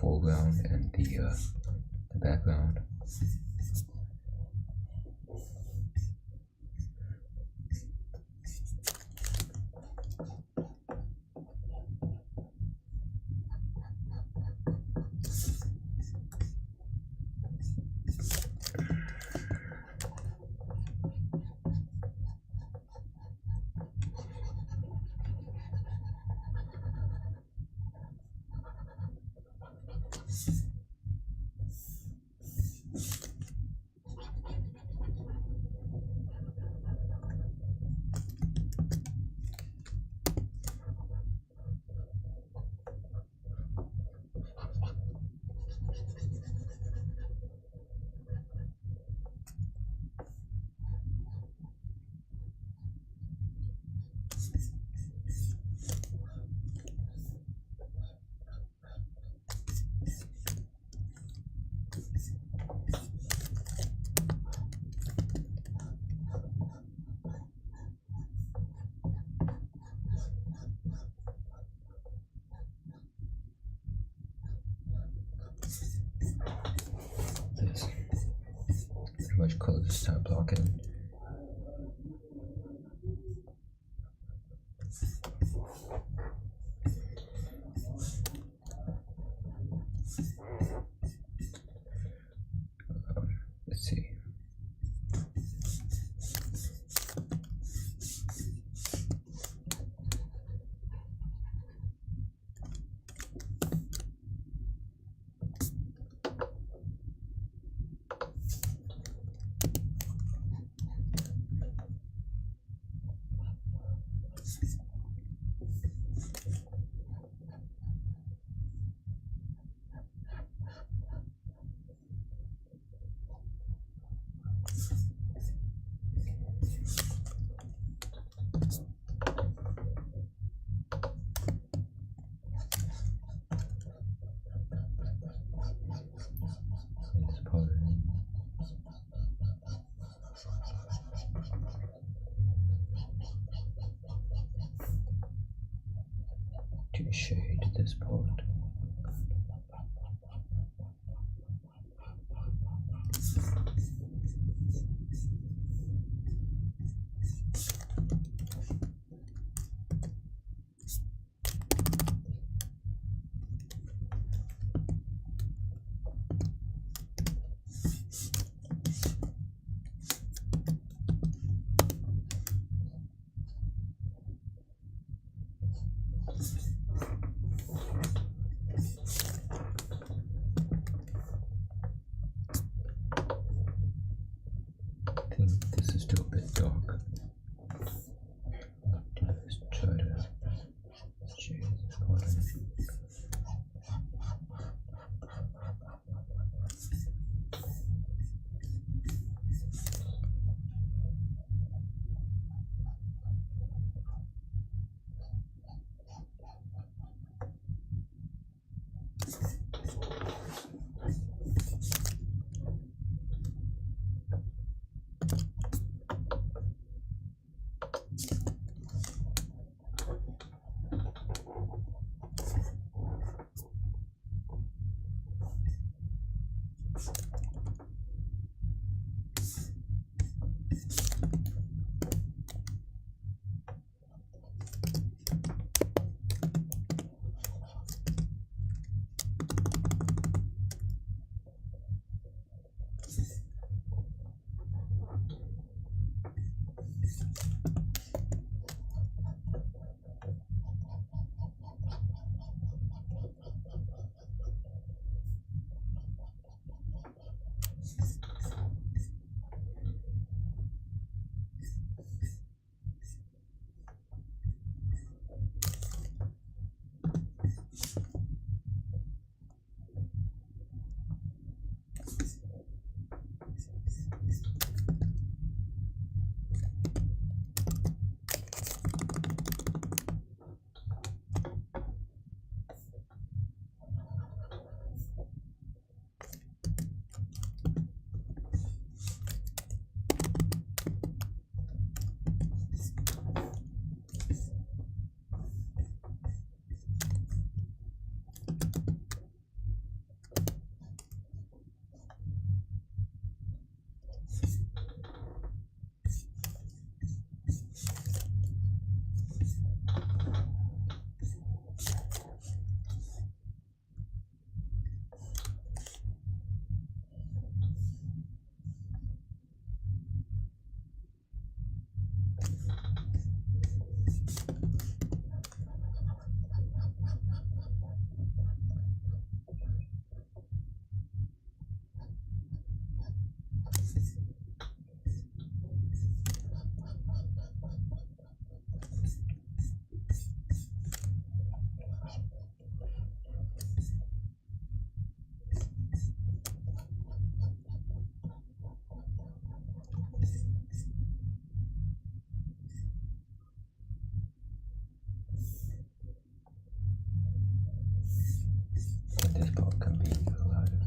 foreground and the background. Much color to start blocking. Let's see. To shade this part. And this part can be louder.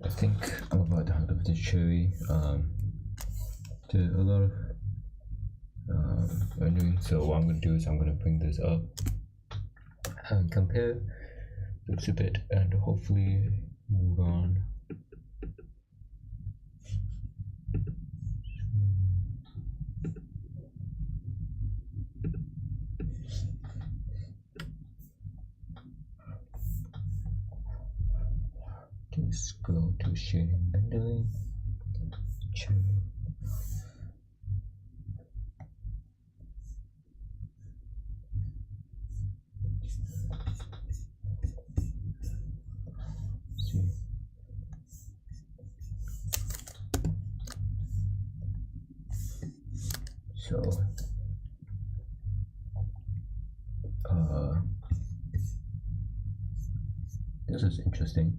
I think I'm about to hand over to Cherry to a lot of rendering. So what I'm going to do is I'm going to bring this up and compare looks a bit and hopefully move on. Just go to shading rendering, Cherry. See. So this is interesting.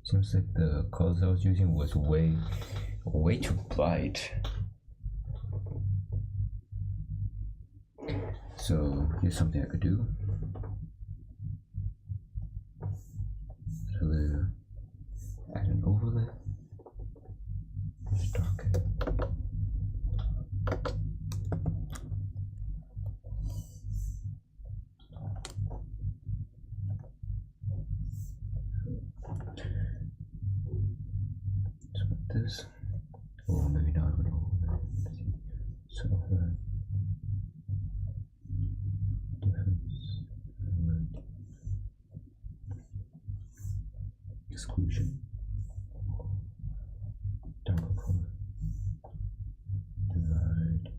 Seems like the colors I was using was way too bright. So here's something I could do. So add an overlay. Just darken. This, or maybe not an overlay. So difference, exclusion, darker color, divide,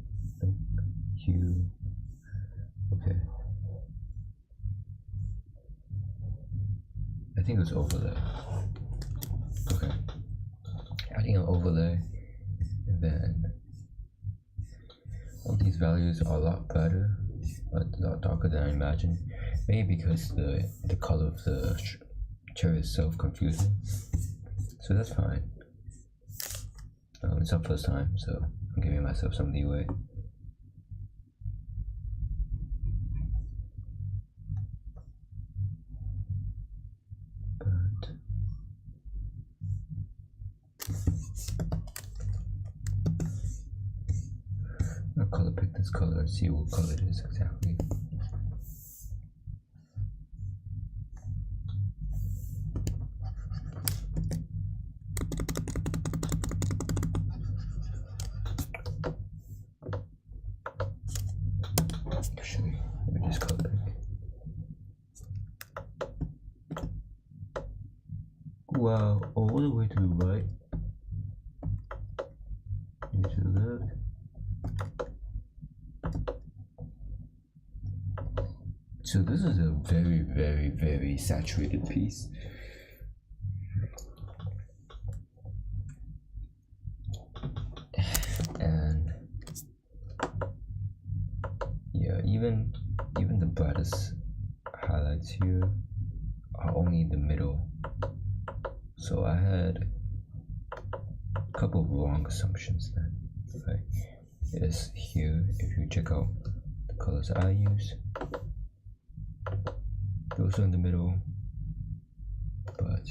hue. Okay, I think it was overlay. Okay. Adding an overlay, and then all these values are a lot better, but a lot darker than I imagined. Maybe because the color of the cherry is self-confusing, so that's fine. It's our first time, so I'm giving myself some leeway. I'll color pick this color and see what color it is exactly. Actually, let me just color pick. Wow, all the way to the right. To the left. So this is a very saturated piece. And yeah, even the brightest highlights here are only in the middle. So I had a couple of wrong assumptions then. Right? It's here, if you check out the colors I use, those are in the middle, but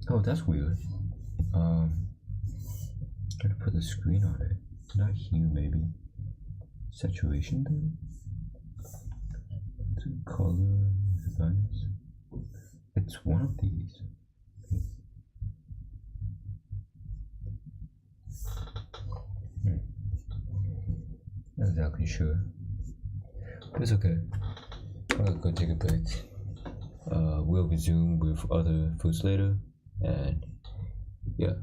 oh, that's weird. Gotta put the screen on it, not hue, maybe saturation then. Color designs. It's one of these. Not exactly sure, but it's okay. I'm gonna go take a break. We'll resume with other foods later, and yeah.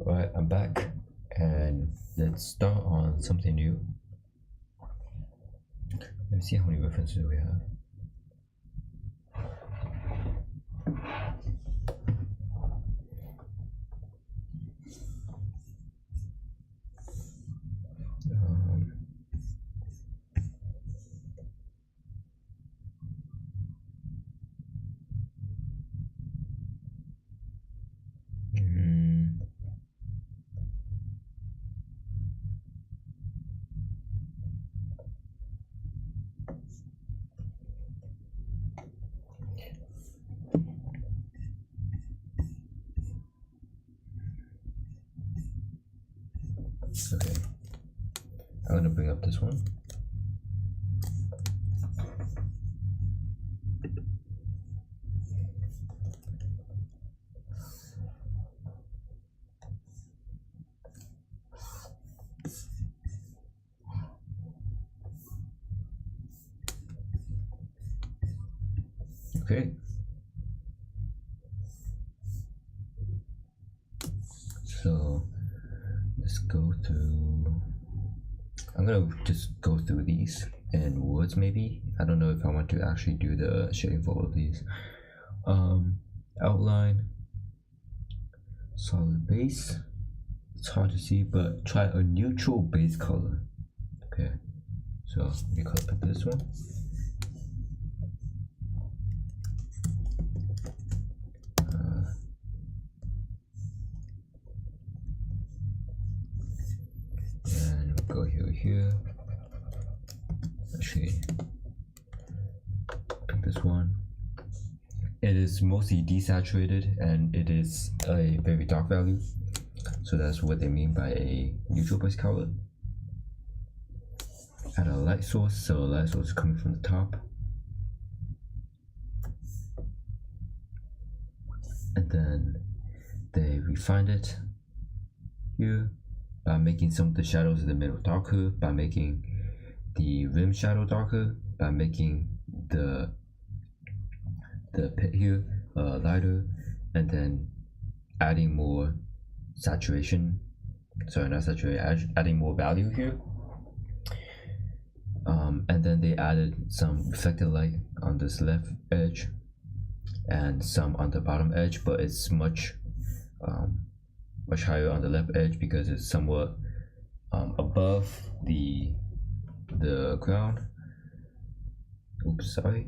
Alright, I'm back, and let's start on something new. Let me see how many references we have. Okay, I'm gonna bring up this one. Okay. So let's go through. I'm gonna just go through these in words maybe. I don't know if I want to actually do the shading for all of these. Outline, solid base. It's hard to see, but try a neutral base color. Okay, so we color pick this one. And go here. Actually, pick this one. It is mostly desaturated and it is a very dark value. So that's what they mean by a neutral base color. Add a light source, so a light source is coming from the top. And then they refined it here by making some of the shadows in the middle darker, by making the rim shadow darker, by making the pit here lighter, and then adding more saturation. Sorry, not saturation. Adding more value here. And then they added some reflected light on this left edge and some on the bottom edge, but it's much higher on the left edge because it's somewhat above the ground. Oops, sorry.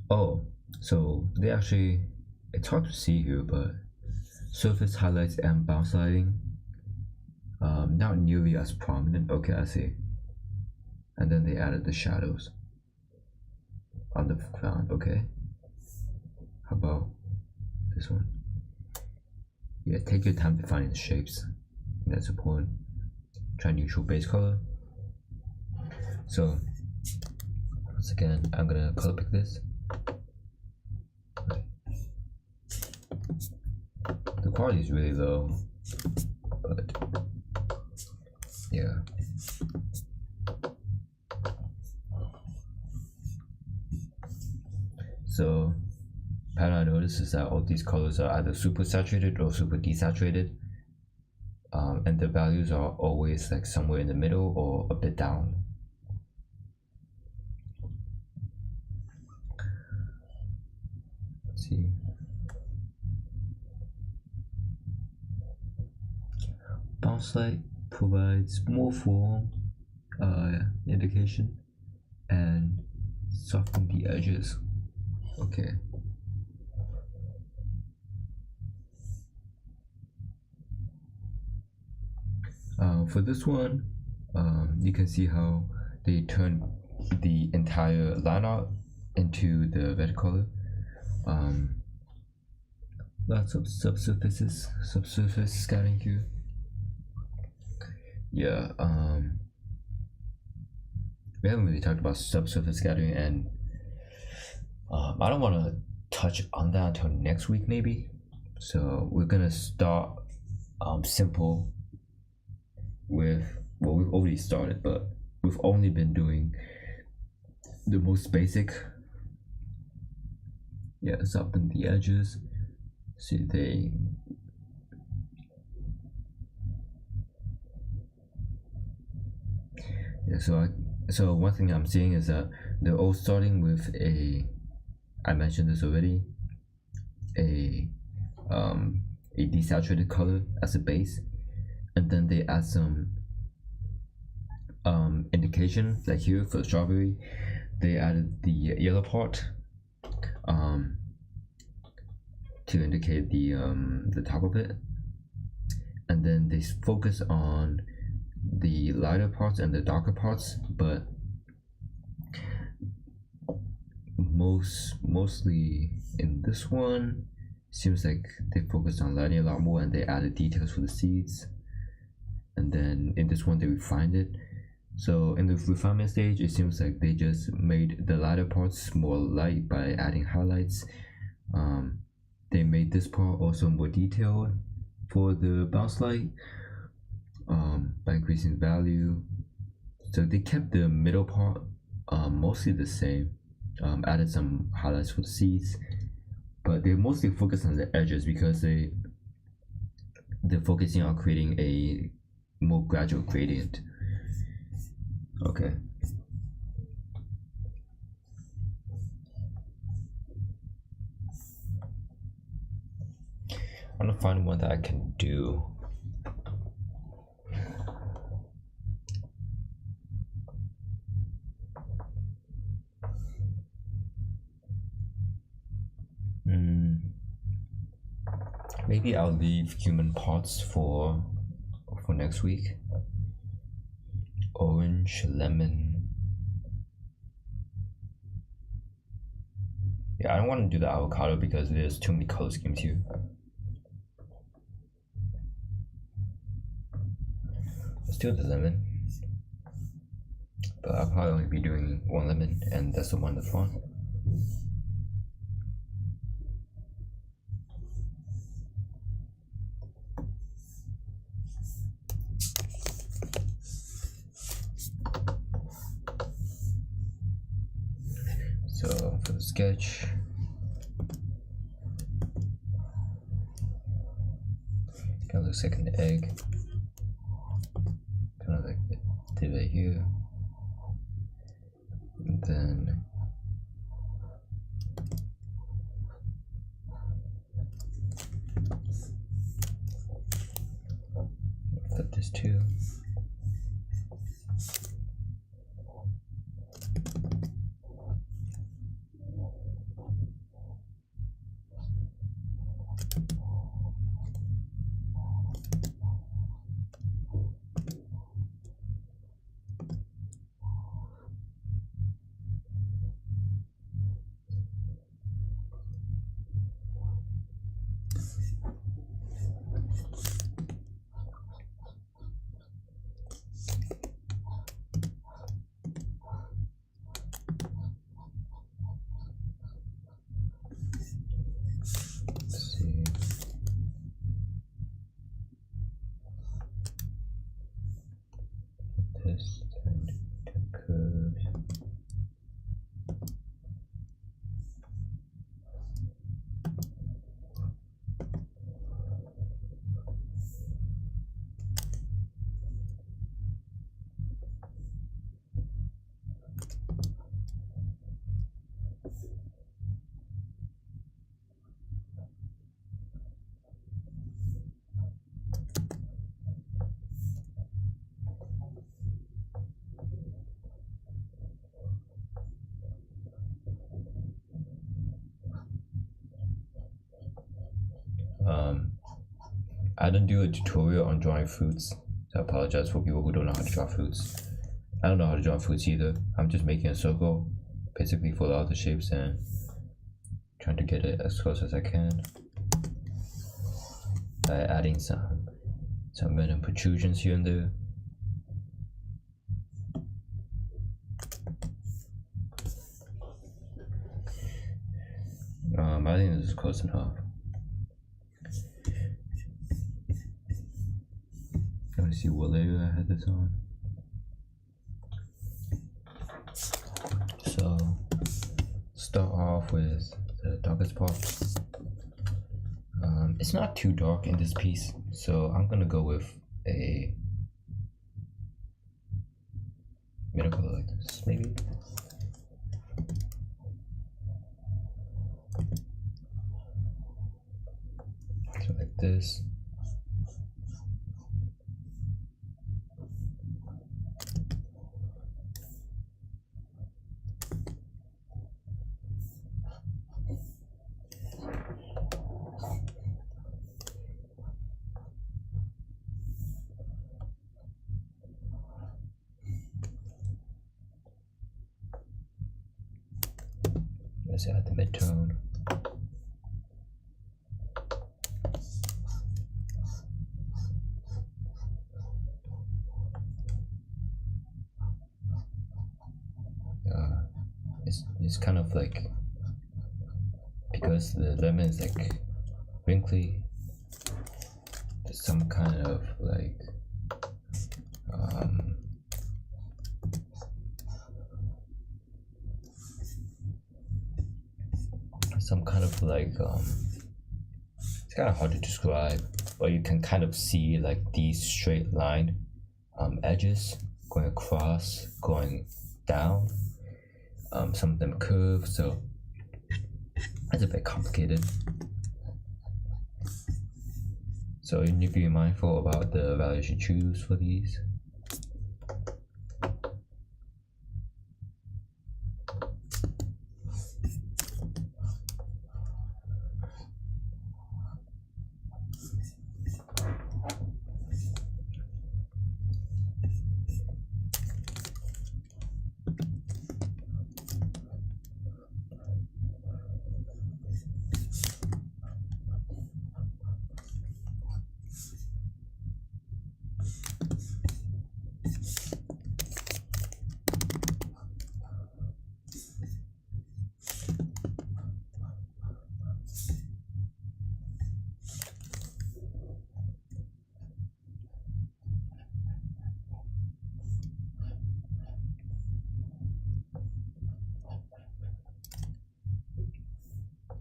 Oh, so they actually, it's hard to see here, but surface highlights and bounce lighting, not nearly as prominent. Okay, I see. And then they added the shadows on the ground. Okay, how about this one? Yeah, take your time defining the shapes. That's important. Try neutral base color. So once again, I'm gonna color pick this. Okay. The quality is really low, but yeah. So pattern I noticed is that all these colors are either super saturated or super desaturated, and the values are always like somewhere in the middle or a bit down. Let's see. Bounce light provides more form indication and soften the edges. Okay. For this one, you can see how they turn the entire line art into the red color. Lots of subsurface scattering here. Yeah, we haven't really talked about subsurface scattering, and I don't want to touch on that until next week maybe. So we're gonna start simple with, well, we've already started, but we've only been doing the most basic soften the edges so they so one thing I'm seeing is that they're all starting with I mentioned this already, a desaturated color as a base, and then they add some indication, like here for the strawberry they added the yellow part to indicate the top of it, and then they focus on the lighter parts and the darker parts, but mostly in this one seems like they focused on lighting a lot more and they added details for the seeds, and then in this one they refined it. So in the refinement stage it seems like they just made the lighter parts more light by adding highlights. They made this part also more detailed for the bounce light by increasing value. So they kept the middle part mostly the same, added some highlights for the seeds, but they mostly focused on the edges because they're focusing on creating a more gradual gradient. Okay. I'm gonna find one that I can do. Maybe I'll leave human parts for next week. Orange, lemon. Yeah, I don't want to do the avocado because there's too many color schemes here. Let's do the lemon. But I'll probably only be doing one lemon, and that's the one in the front. So for the sketch, kind of looks like an egg, kind of like it did right here, and then flip this too. This and curves. I didn't do a tutorial on drawing fruits, so I apologize for people who don't know how to draw fruits. I don't know how to draw fruits either. I'm just making a circle, basically for all the shapes and trying to get it as close as I can by adding some random protrusions here and there. I think this is close enough. Let me see what layer I had this on. So start off with the darkest part. It's not too dark in this piece, so I'm gonna go with a middle color like this, maybe. So like this. Let's add the midtone. It's kind of like, because the lemon is like wrinkly, there's some kind of like it's kind of hard to describe, but you can kind of see like these straight line edges going across, going down. Some of them curve, so it's a bit complicated. So you need to be mindful about the values you choose for these.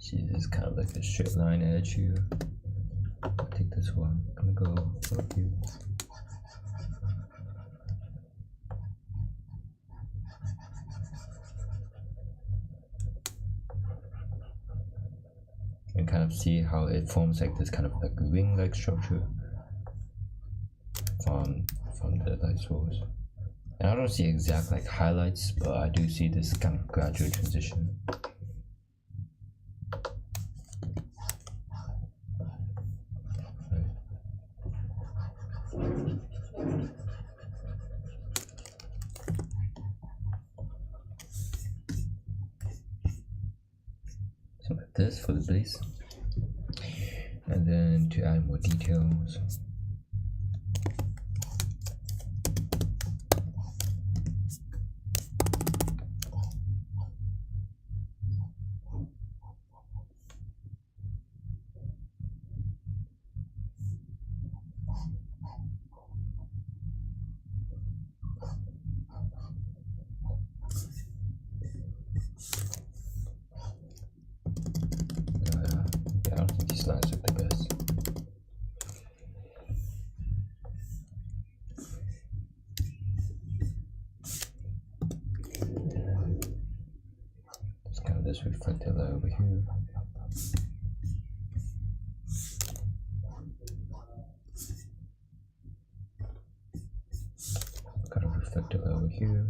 See, this is kind of like a straight line edge here. I'll take this one. I'm gonna go up here. And kind of see how it forms like this kind of like ring-like structure from the light source. And I don't see exact like highlights, but I do see this kind of gradual transition. So like this for the base. And then to add more details, I don't think these lines look the best. Just kind of this reflected light over here. Kind of reflected light over here.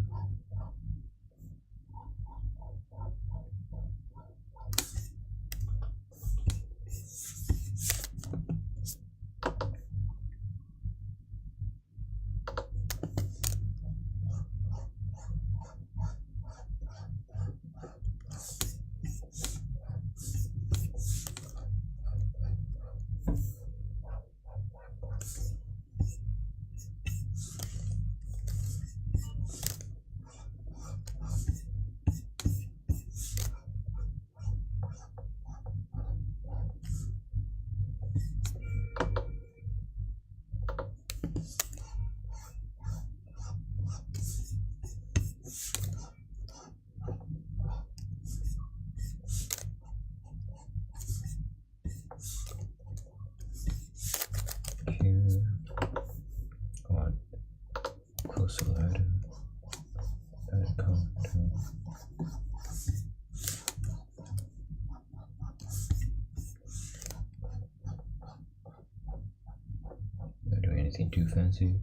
Nothing too fancy.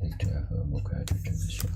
Just to have a more gradual transition.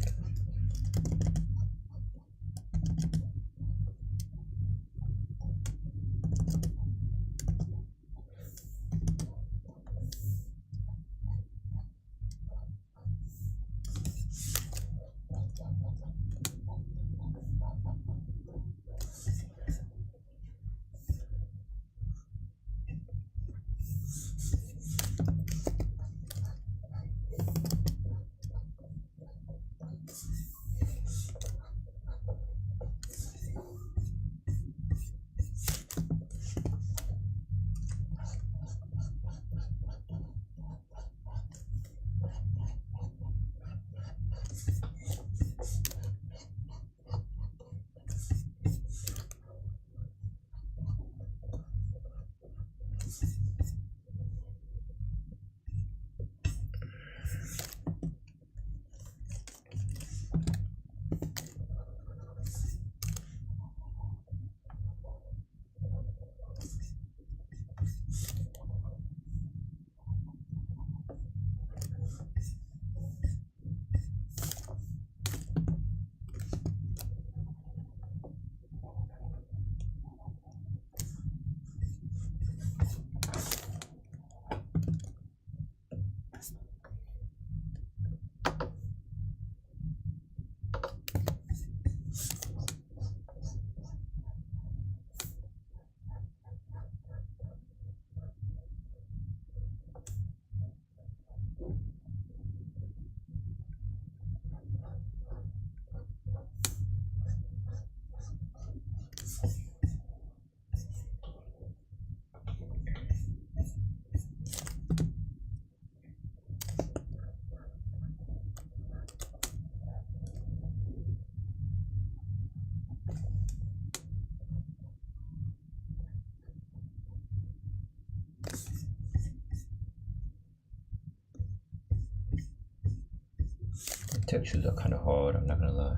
Textures are kind of hard, I'm not gonna lie.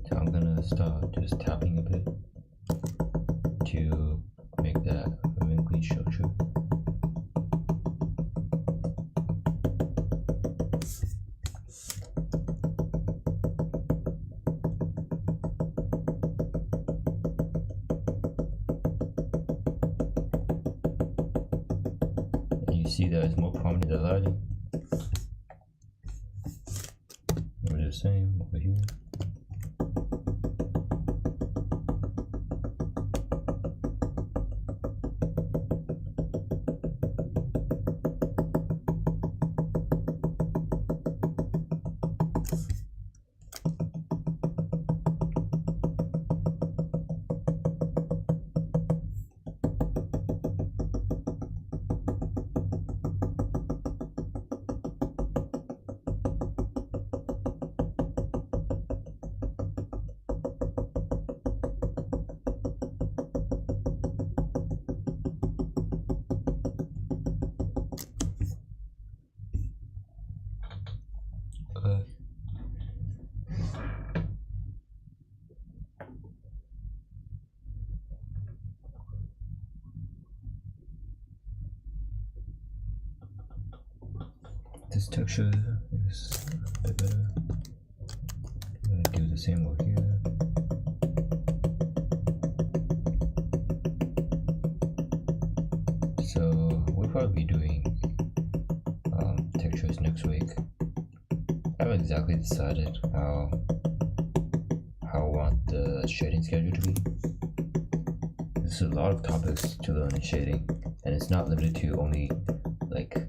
So I'm gonna start just tapping a bit to make that a wrinkly structure. See that it's more prominent the lighting. We're the same over here. This texture is a bit better. I'm gonna do the same over here. So we'll probably be doing textures next week. I haven't exactly decided how I want the shading schedule to be. There's a lot of topics to learn in shading, and it's not limited to only like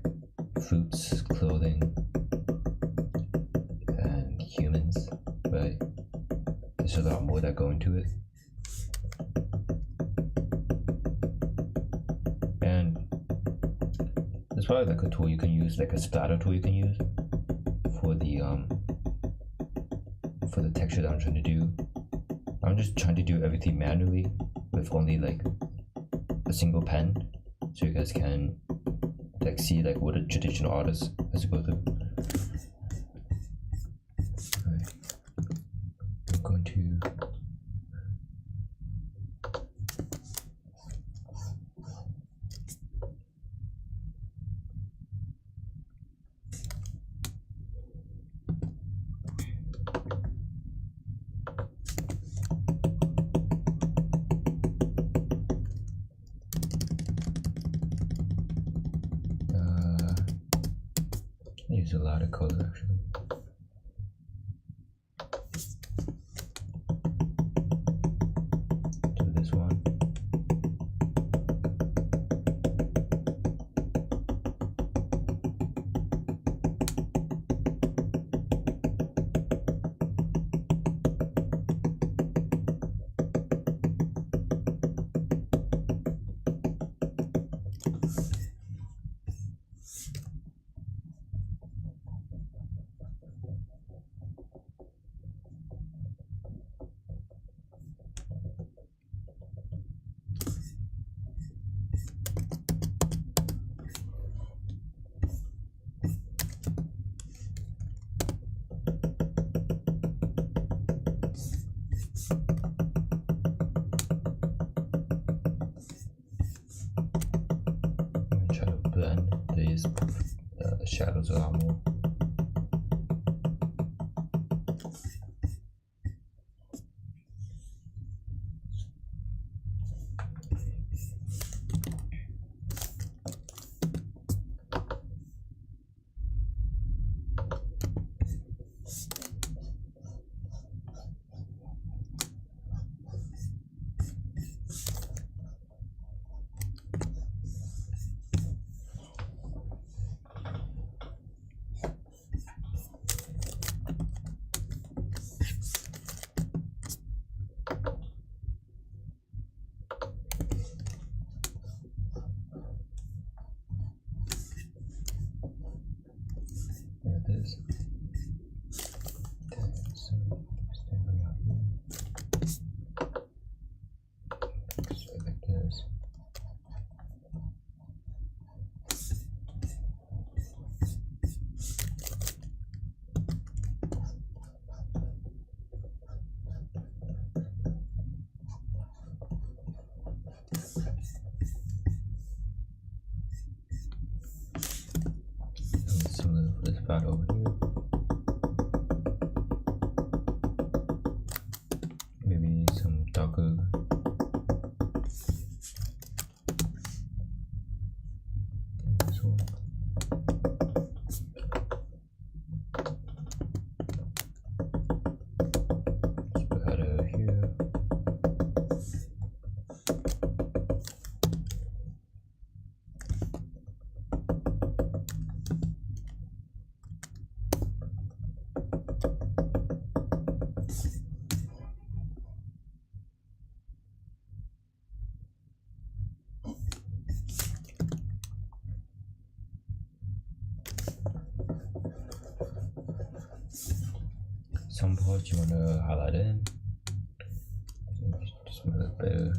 fruits, clothing, and humans, right? There's a lot more that go into it. And there's probably like a tool you can use, like a splatter tool you can use for the texture that I'm trying to do. I'm just trying to do everything manually with only like a single pen, so you guys can like see like what a traditional artist has to go through. Alright. I'm going to use a lot of color actually. Do this one. Try to blend these shadows a lot more. Like this. So stand out here. So like this. Similar for this part over here. Maybe some darker. This one. Splatter here. Some parts you want to highlight in, just want to look better.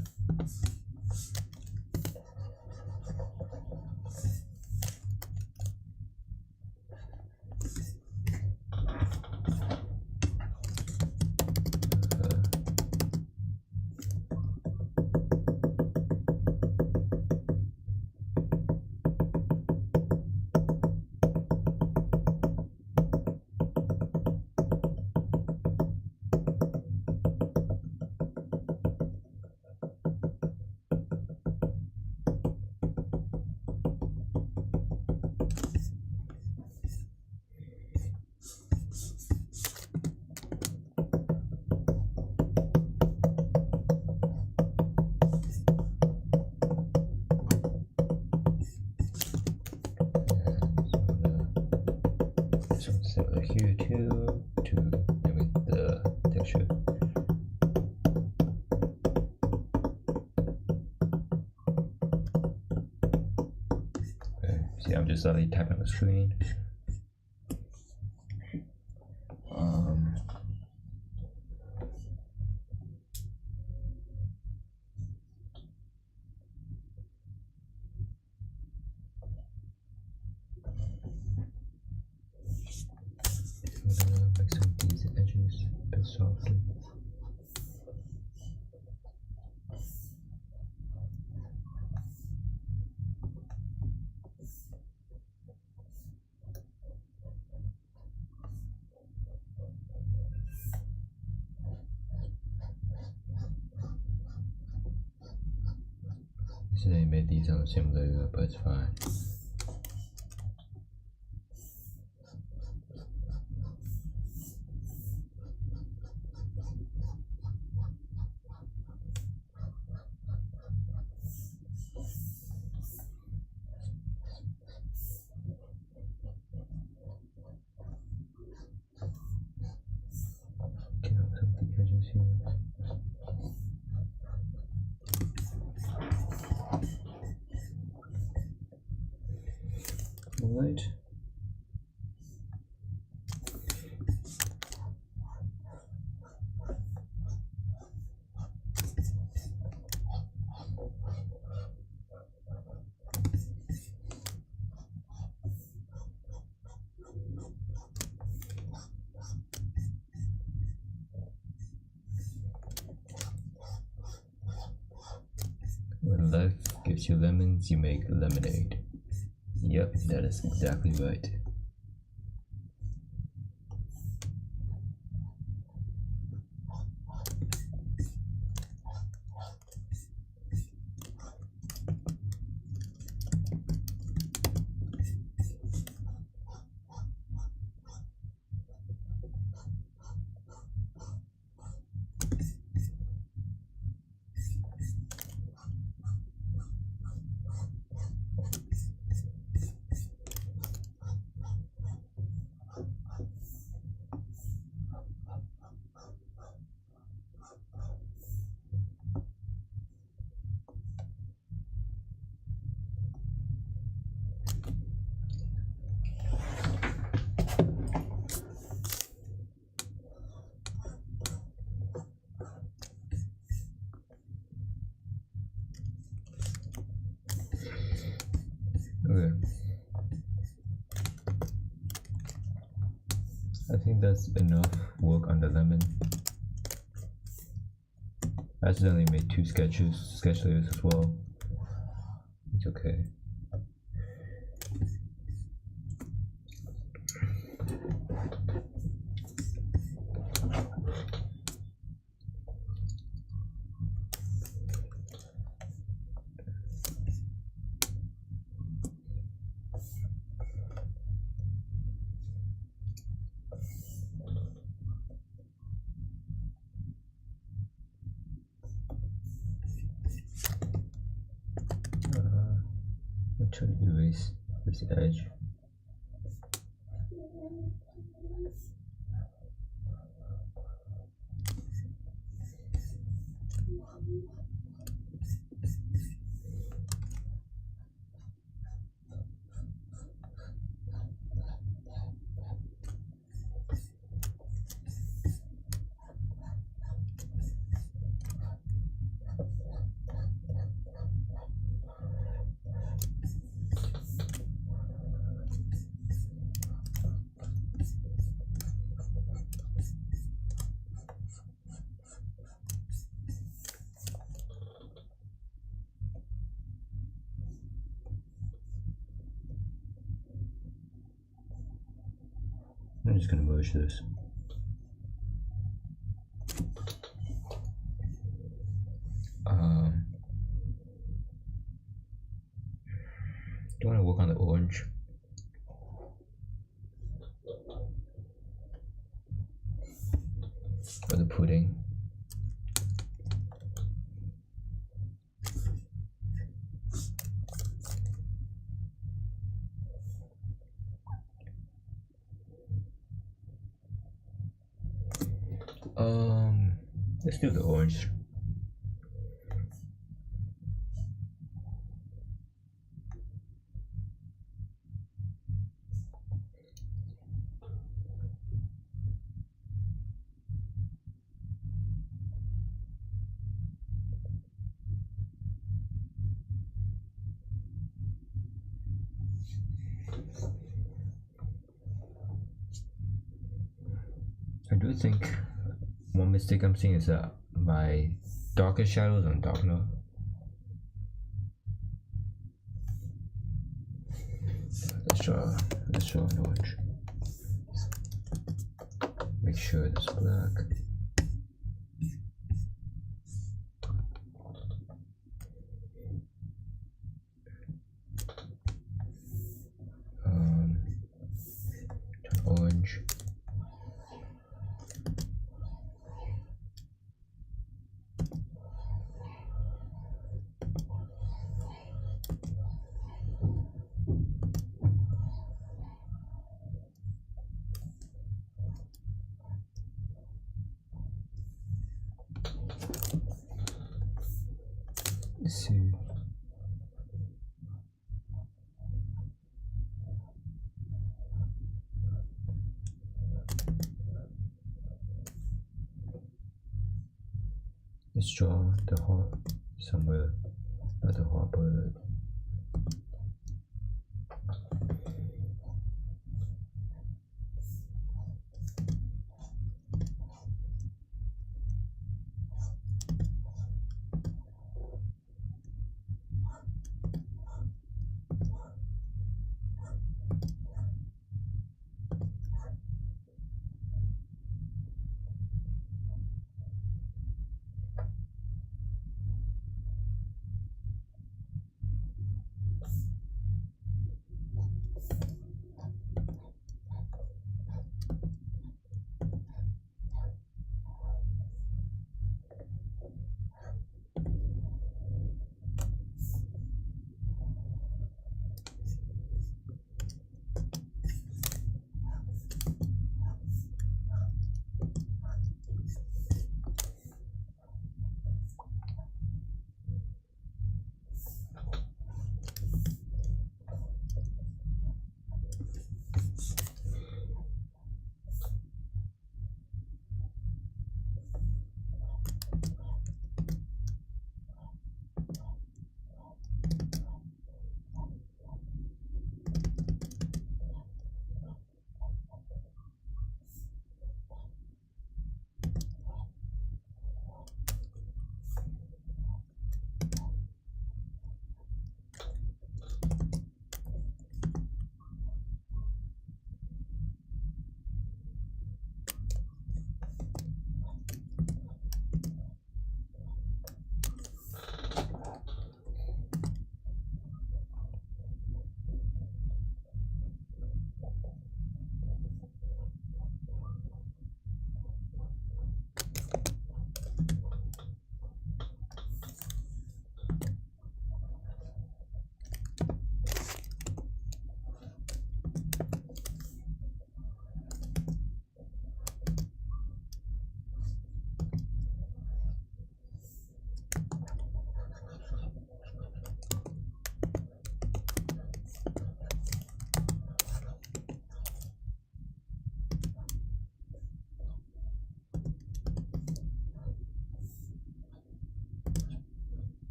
Similar here too to mimic the texture. Okay, see, I'm just slightly tapping on the screen. Make some of these edges a bit softer. So they made these on a similar, but it's fine. sunlight. When life gives you lemons, you make lemonade. Yep, that is exactly right. Okay. I think that's enough work on the lemon. I accidentally made 2 sketch layers as well. It's okay. I'm trying to erase this edge. I'm just gonna merge this. Do you want to work on the orange? Or the pudding? Let's do the orange. I do think one mistake I'm seeing is that my darker shadows on darker. Let's draw an orange. Make sure it's black. Orange. Let's draw the heart somewhere by the heart bullet.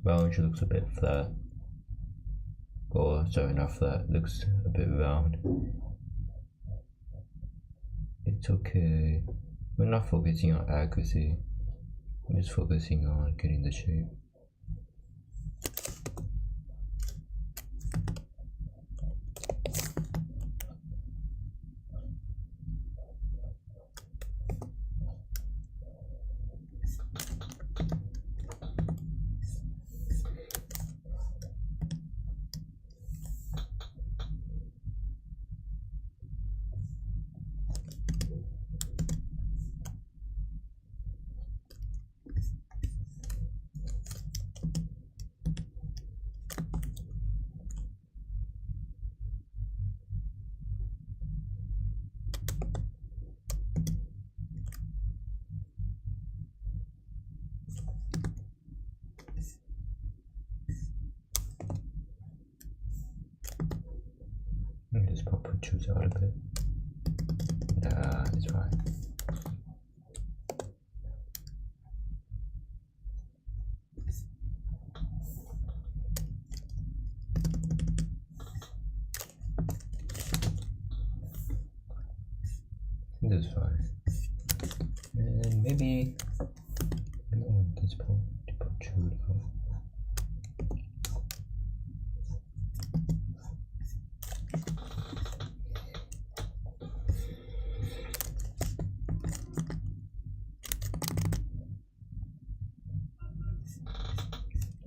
Round looks a bit flat, or sorry, not flat, looks a bit round. It's okay, we're not focusing on accuracy, we're just focusing on getting the shape. Let me just pop choose out a bit. Nah, it's fine. is fine. And maybe I don't want this part to protrude out.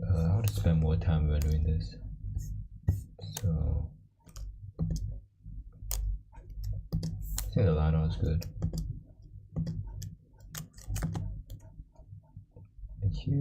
I want to spend more time rendering this. So I think the line art is good. Thank you.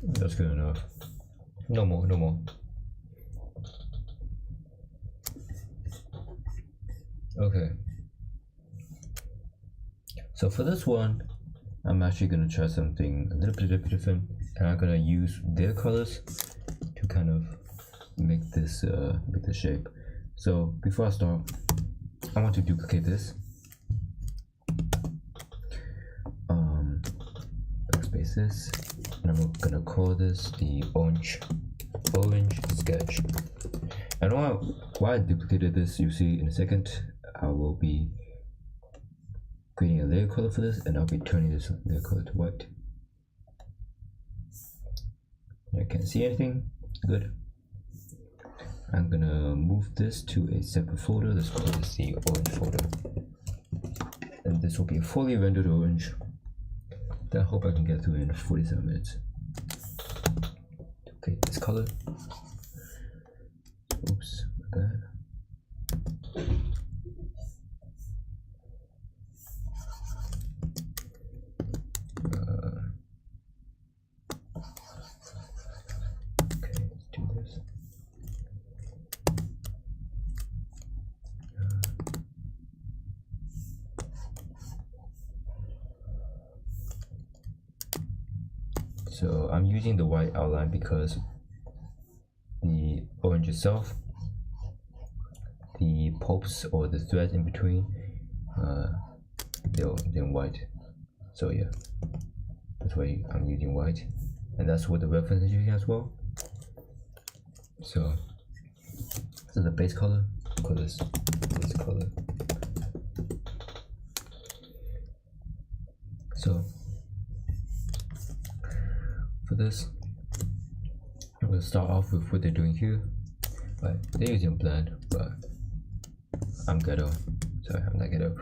That's good enough. No more, no more. Okay. So for this one, I'm actually gonna try something a little bit different, and I'm gonna use their colors to kind of make this shape. So before I start, I want to duplicate this. Backspace this. And I'm gonna call this the orange sketch. And while I duplicated this, you see in a second, I will be creating a layer color for this, and I'll be turning this layer color to white. I can't see anything. Good. I'm gonna move this to a separate folder. Let's call this the orange folder. And this will be a fully rendered orange that I hope I can get through in 47 minutes. Okay, this color. Oops, my bad. Okay, let's do this. So I'm using the white outline because the orange itself, the pulps or the threads in between, they're white. So yeah, that's why I'm using white, and that's what the reference is using as well. So this is the base color. Call this color. So for this, I'm going to start off with what they're doing here. Right, they're using blend, but I'm ghetto. Sorry, I'm not ghetto.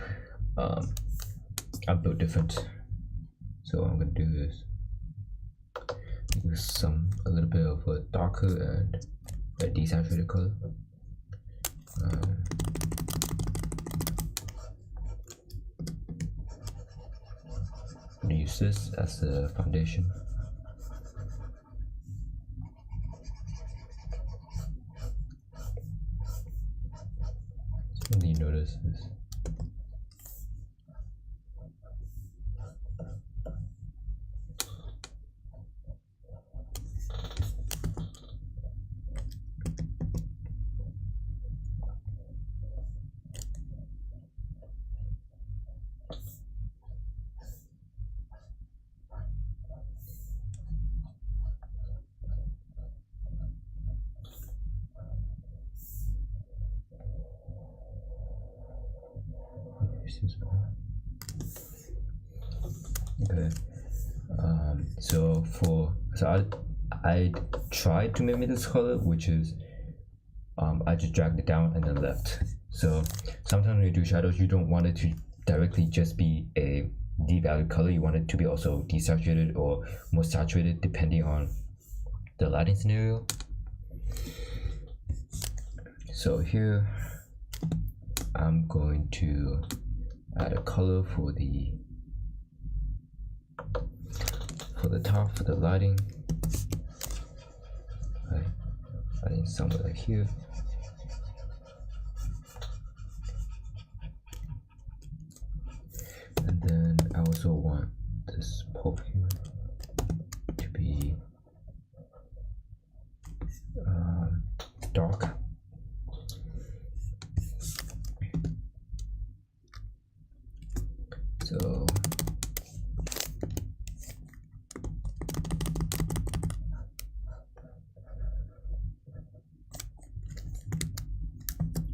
I'm built different, so I'm going to do this. Use a little bit of a darker and a desaturated color. I'm going to use this as the foundation. What do you notice this? Okay. So I tried to mimic this color, which is I just dragged it down and then left. So sometimes when you do shadows, you don't want it to directly just be a devalued color. You want it to be also desaturated or more saturated depending on the lighting scenario. So here I'm going to add a color for the top, for the lighting. Right, adding somewhere like here. And then I also want this pulp here to be dark. So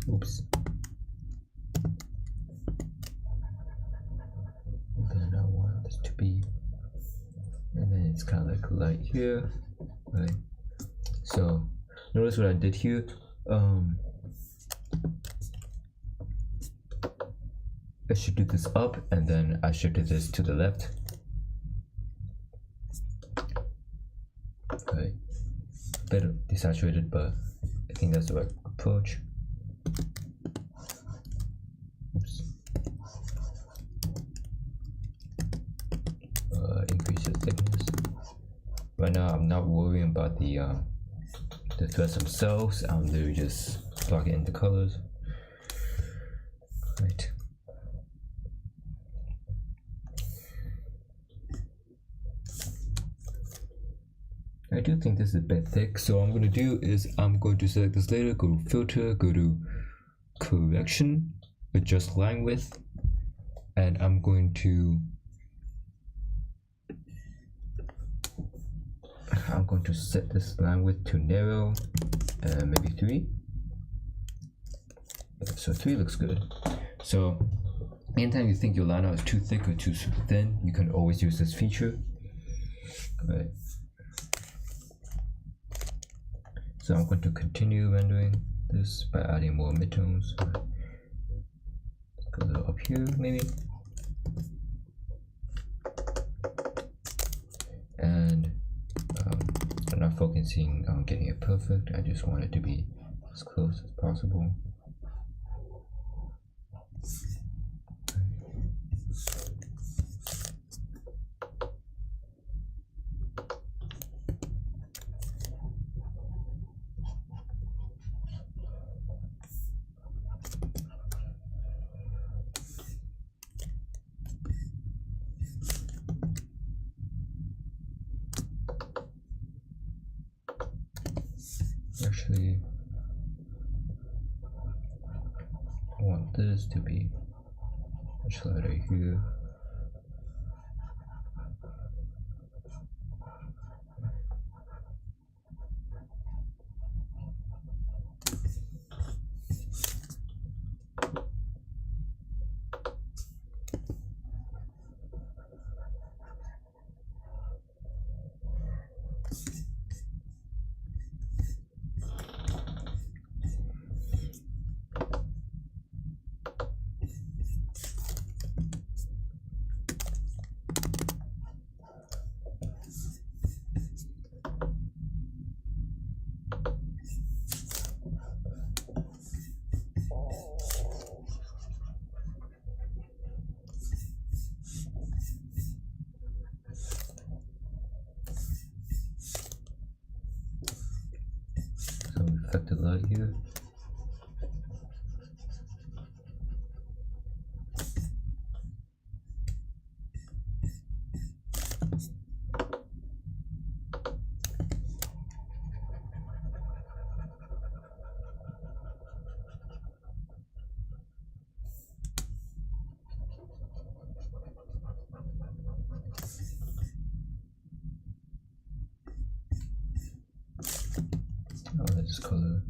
oops. And then I want this to be, and then it's kind of like light here, right? So notice what I did here. I shifted this up and then I shifted this to the left. Okay, a bit desaturated, but I think that's the right approach. Oops. Increase the thickness. Right now, I'm not worrying about the threads themselves. I'm literally just plugging in the colors. Right. I do think this is a bit thick, so what I'm going to do is I'm going to select this layer, go to filter, go to correction, adjust line width, and I'm going to set this line width to narrow, and maybe 3. So 3 looks good. So anytime you think your line art is too thick or too thin, you can always use this feature. All right. So I'm going to continue rendering this by adding more midtones. Go a little up here, maybe. And I'm not focusing on getting it perfect. I just want it to be as close as possible. Actually, I want this to be much lighter here. Some reflected light here. Oh, this color.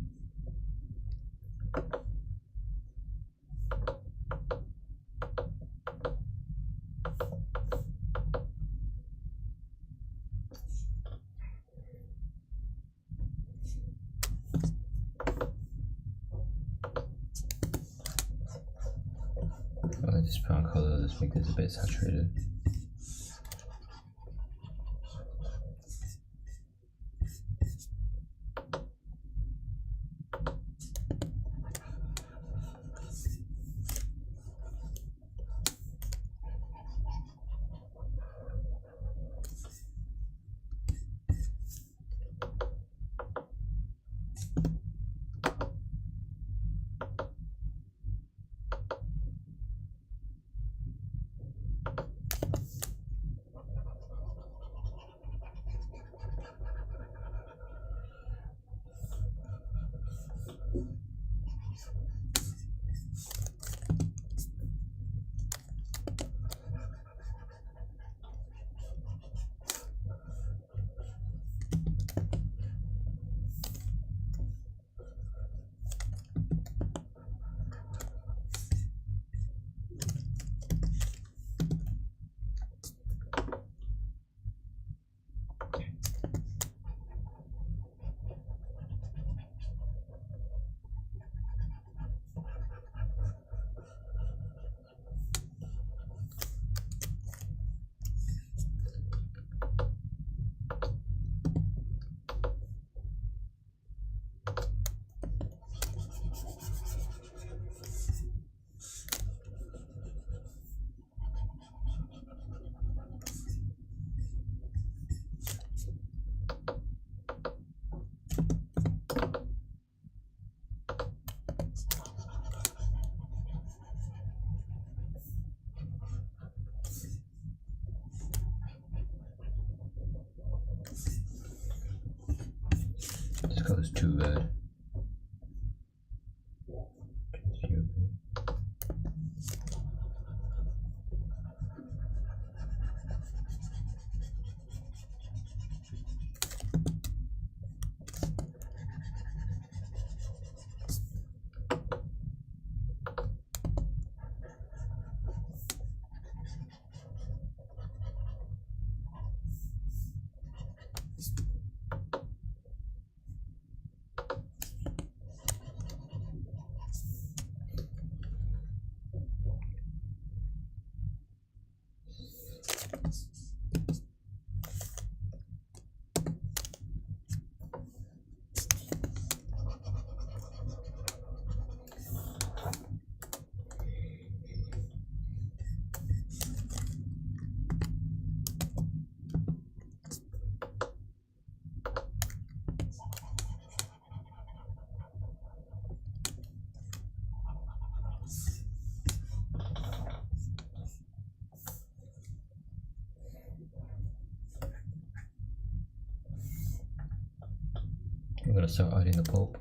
I like this brown color. Let's make this a bit saturated. color's too red. I'm gonna start adding the pulp.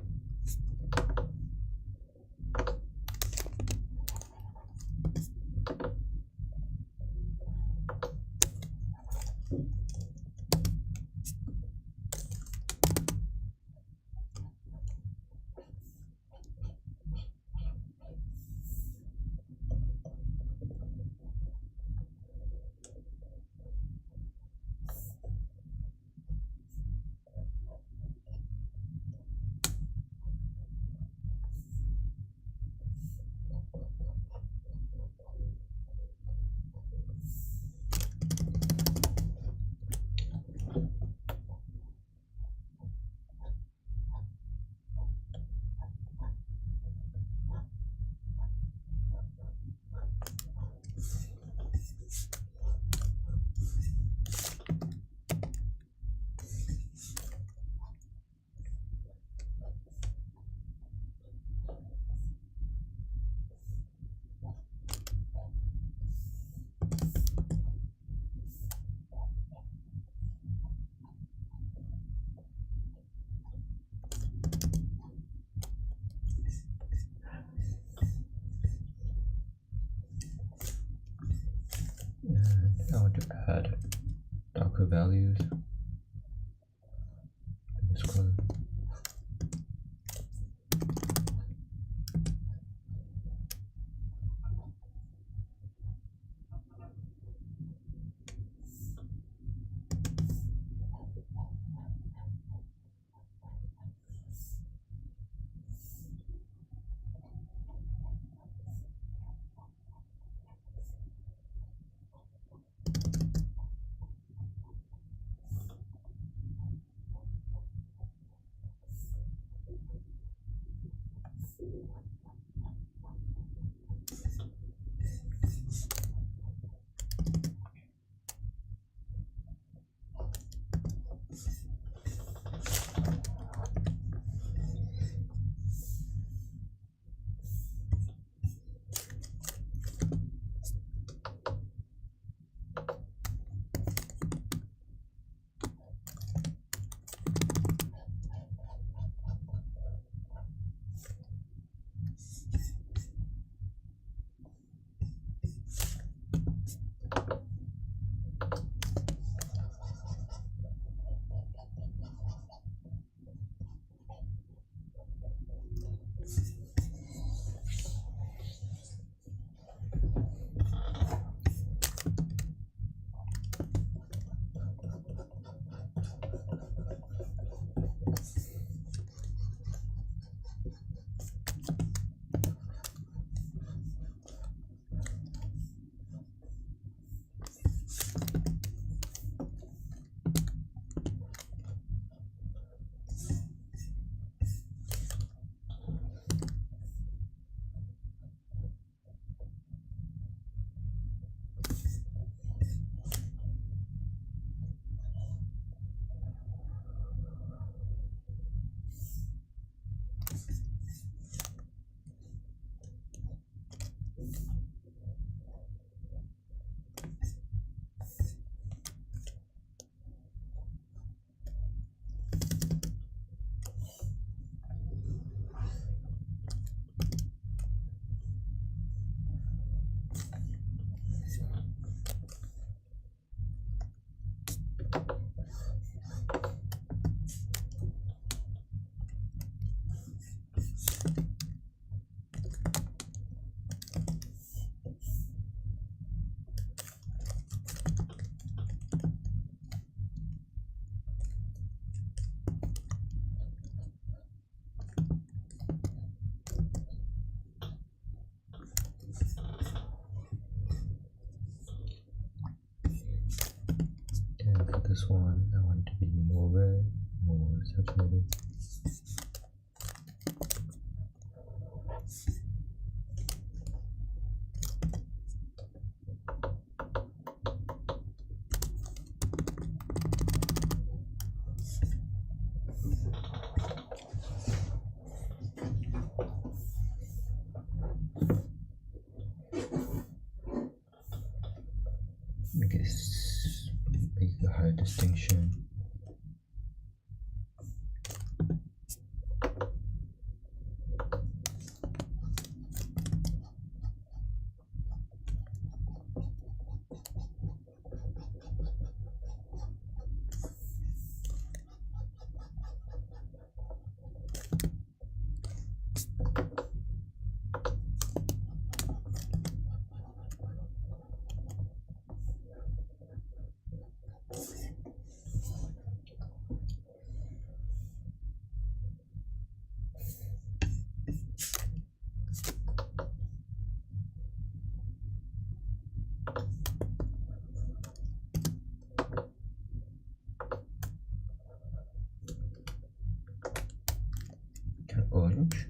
And I want to add darker values in this color. this one, I want it to be more red, more saturated. Make a higher distinction. Orange.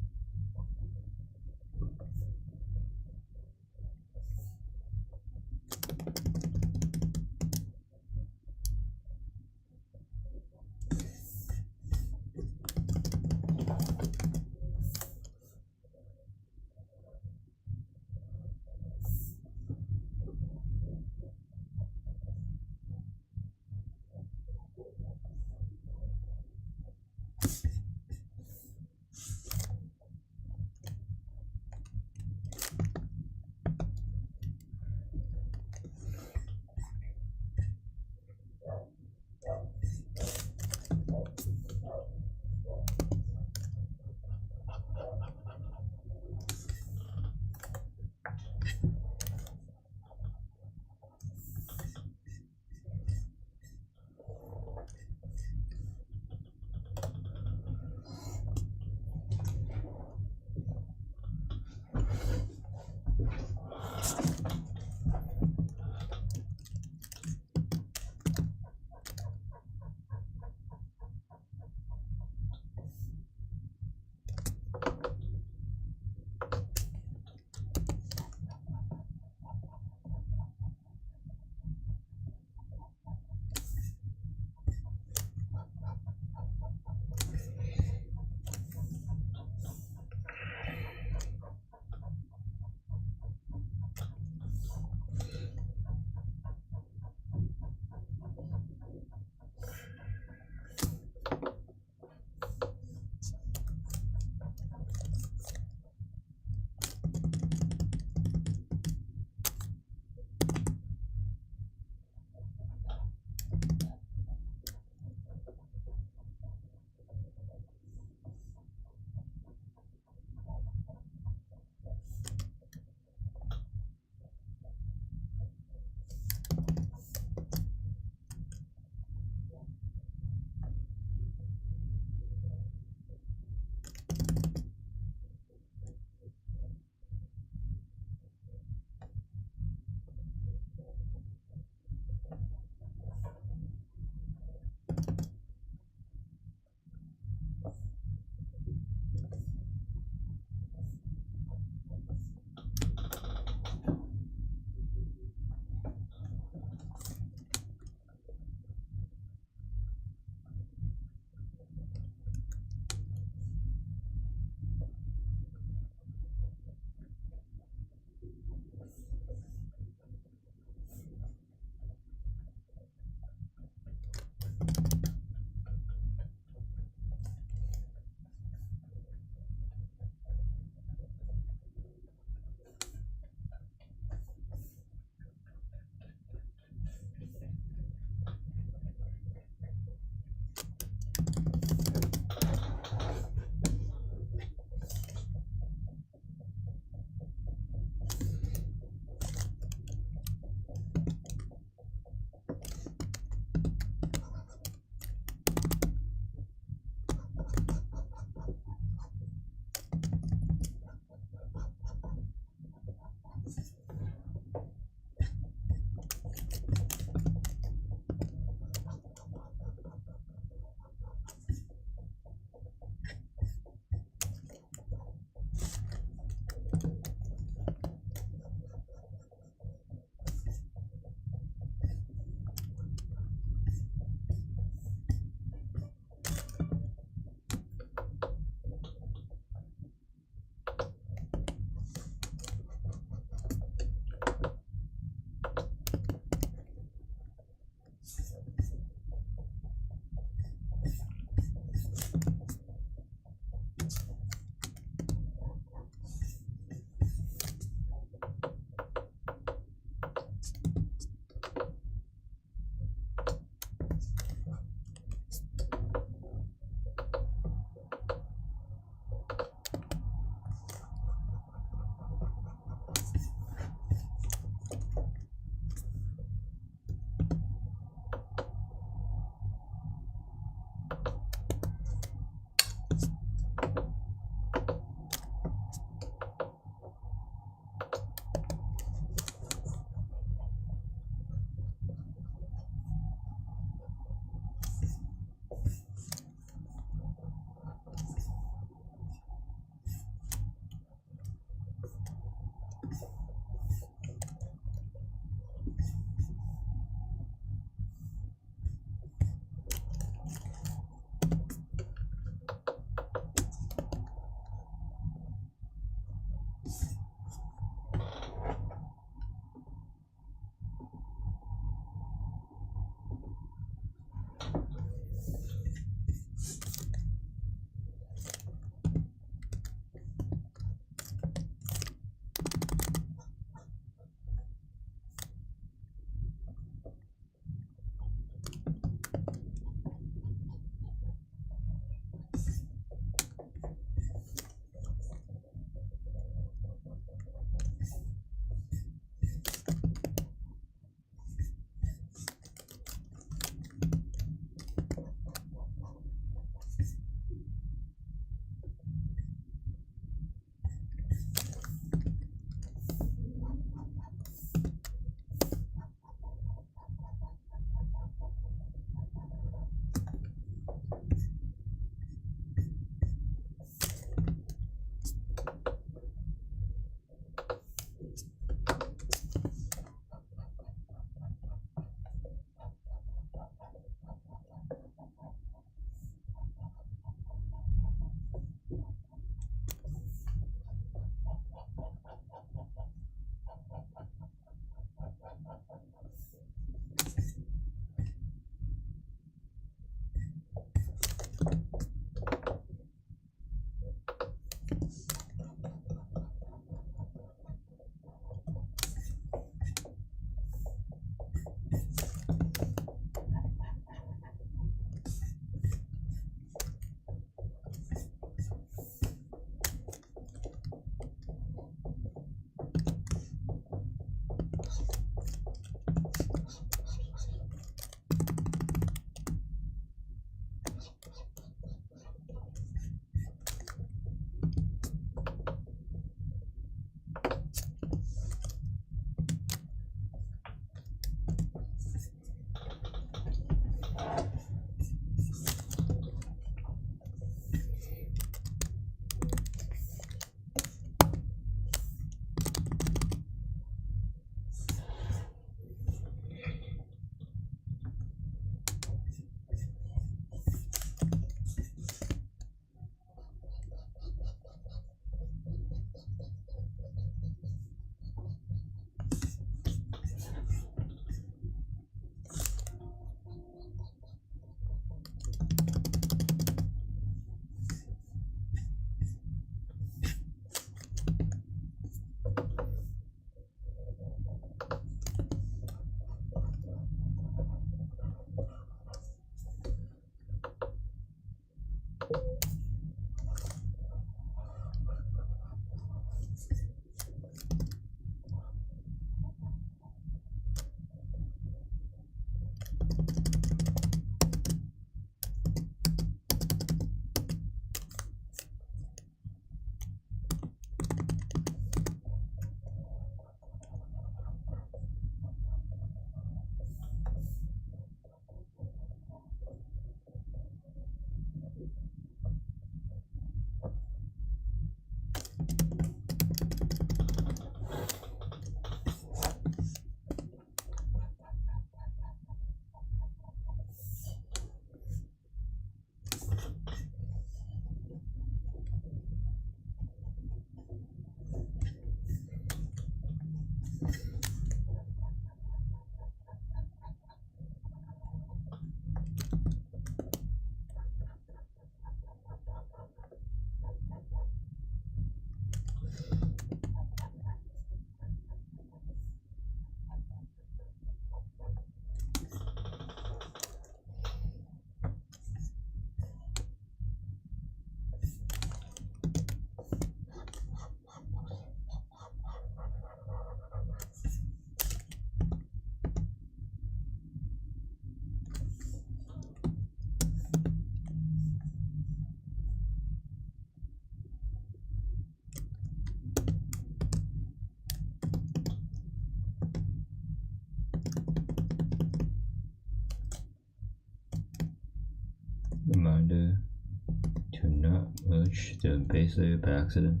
the base layer by accident.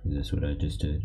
That's what I just did.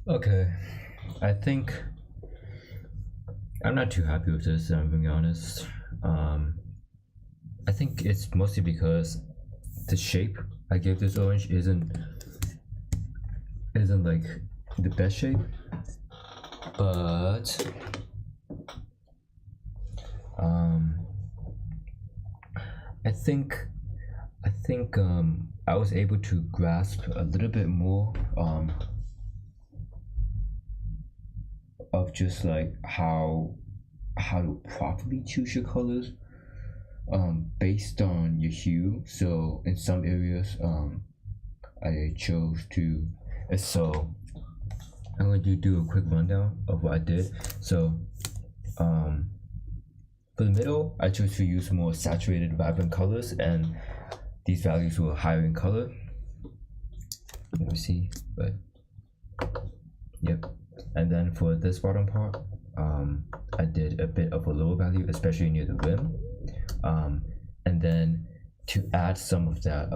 Okay, I think I'm not too happy with this, I'm being honest. I think it's mostly because the shape I gave this orange isn't like the best shape, but I think I was able to grasp a little bit more of just like how to properly choose your colors based on your hue. So in some areas I chose to so I'm going to do a quick rundown of what I did. So for the middle I chose to use more saturated vibrant colors, and these values were higher in color. Let me see, but yep. And then for this bottom part, I did a bit of a lower value, especially near the rim. And then to add some of that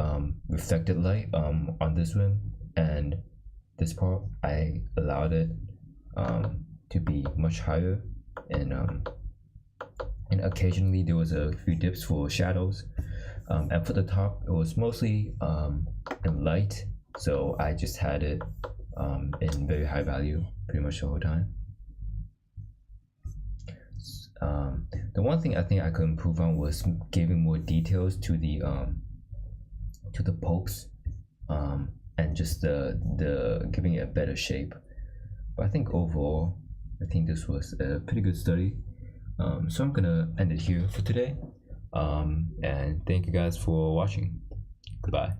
reflected light on this rim and this part, I allowed it to be much higher, and occasionally there was a few dips for shadows. And for the top, it was mostly in light, so I just had it in very high value pretty much the whole time. The one thing I think I could improve on was giving more details to the pokes, and just the giving it a better shape. But I think overall, I think this was a pretty good study. So I'm gonna end it here for today. And thank you guys for watching. Goodbye.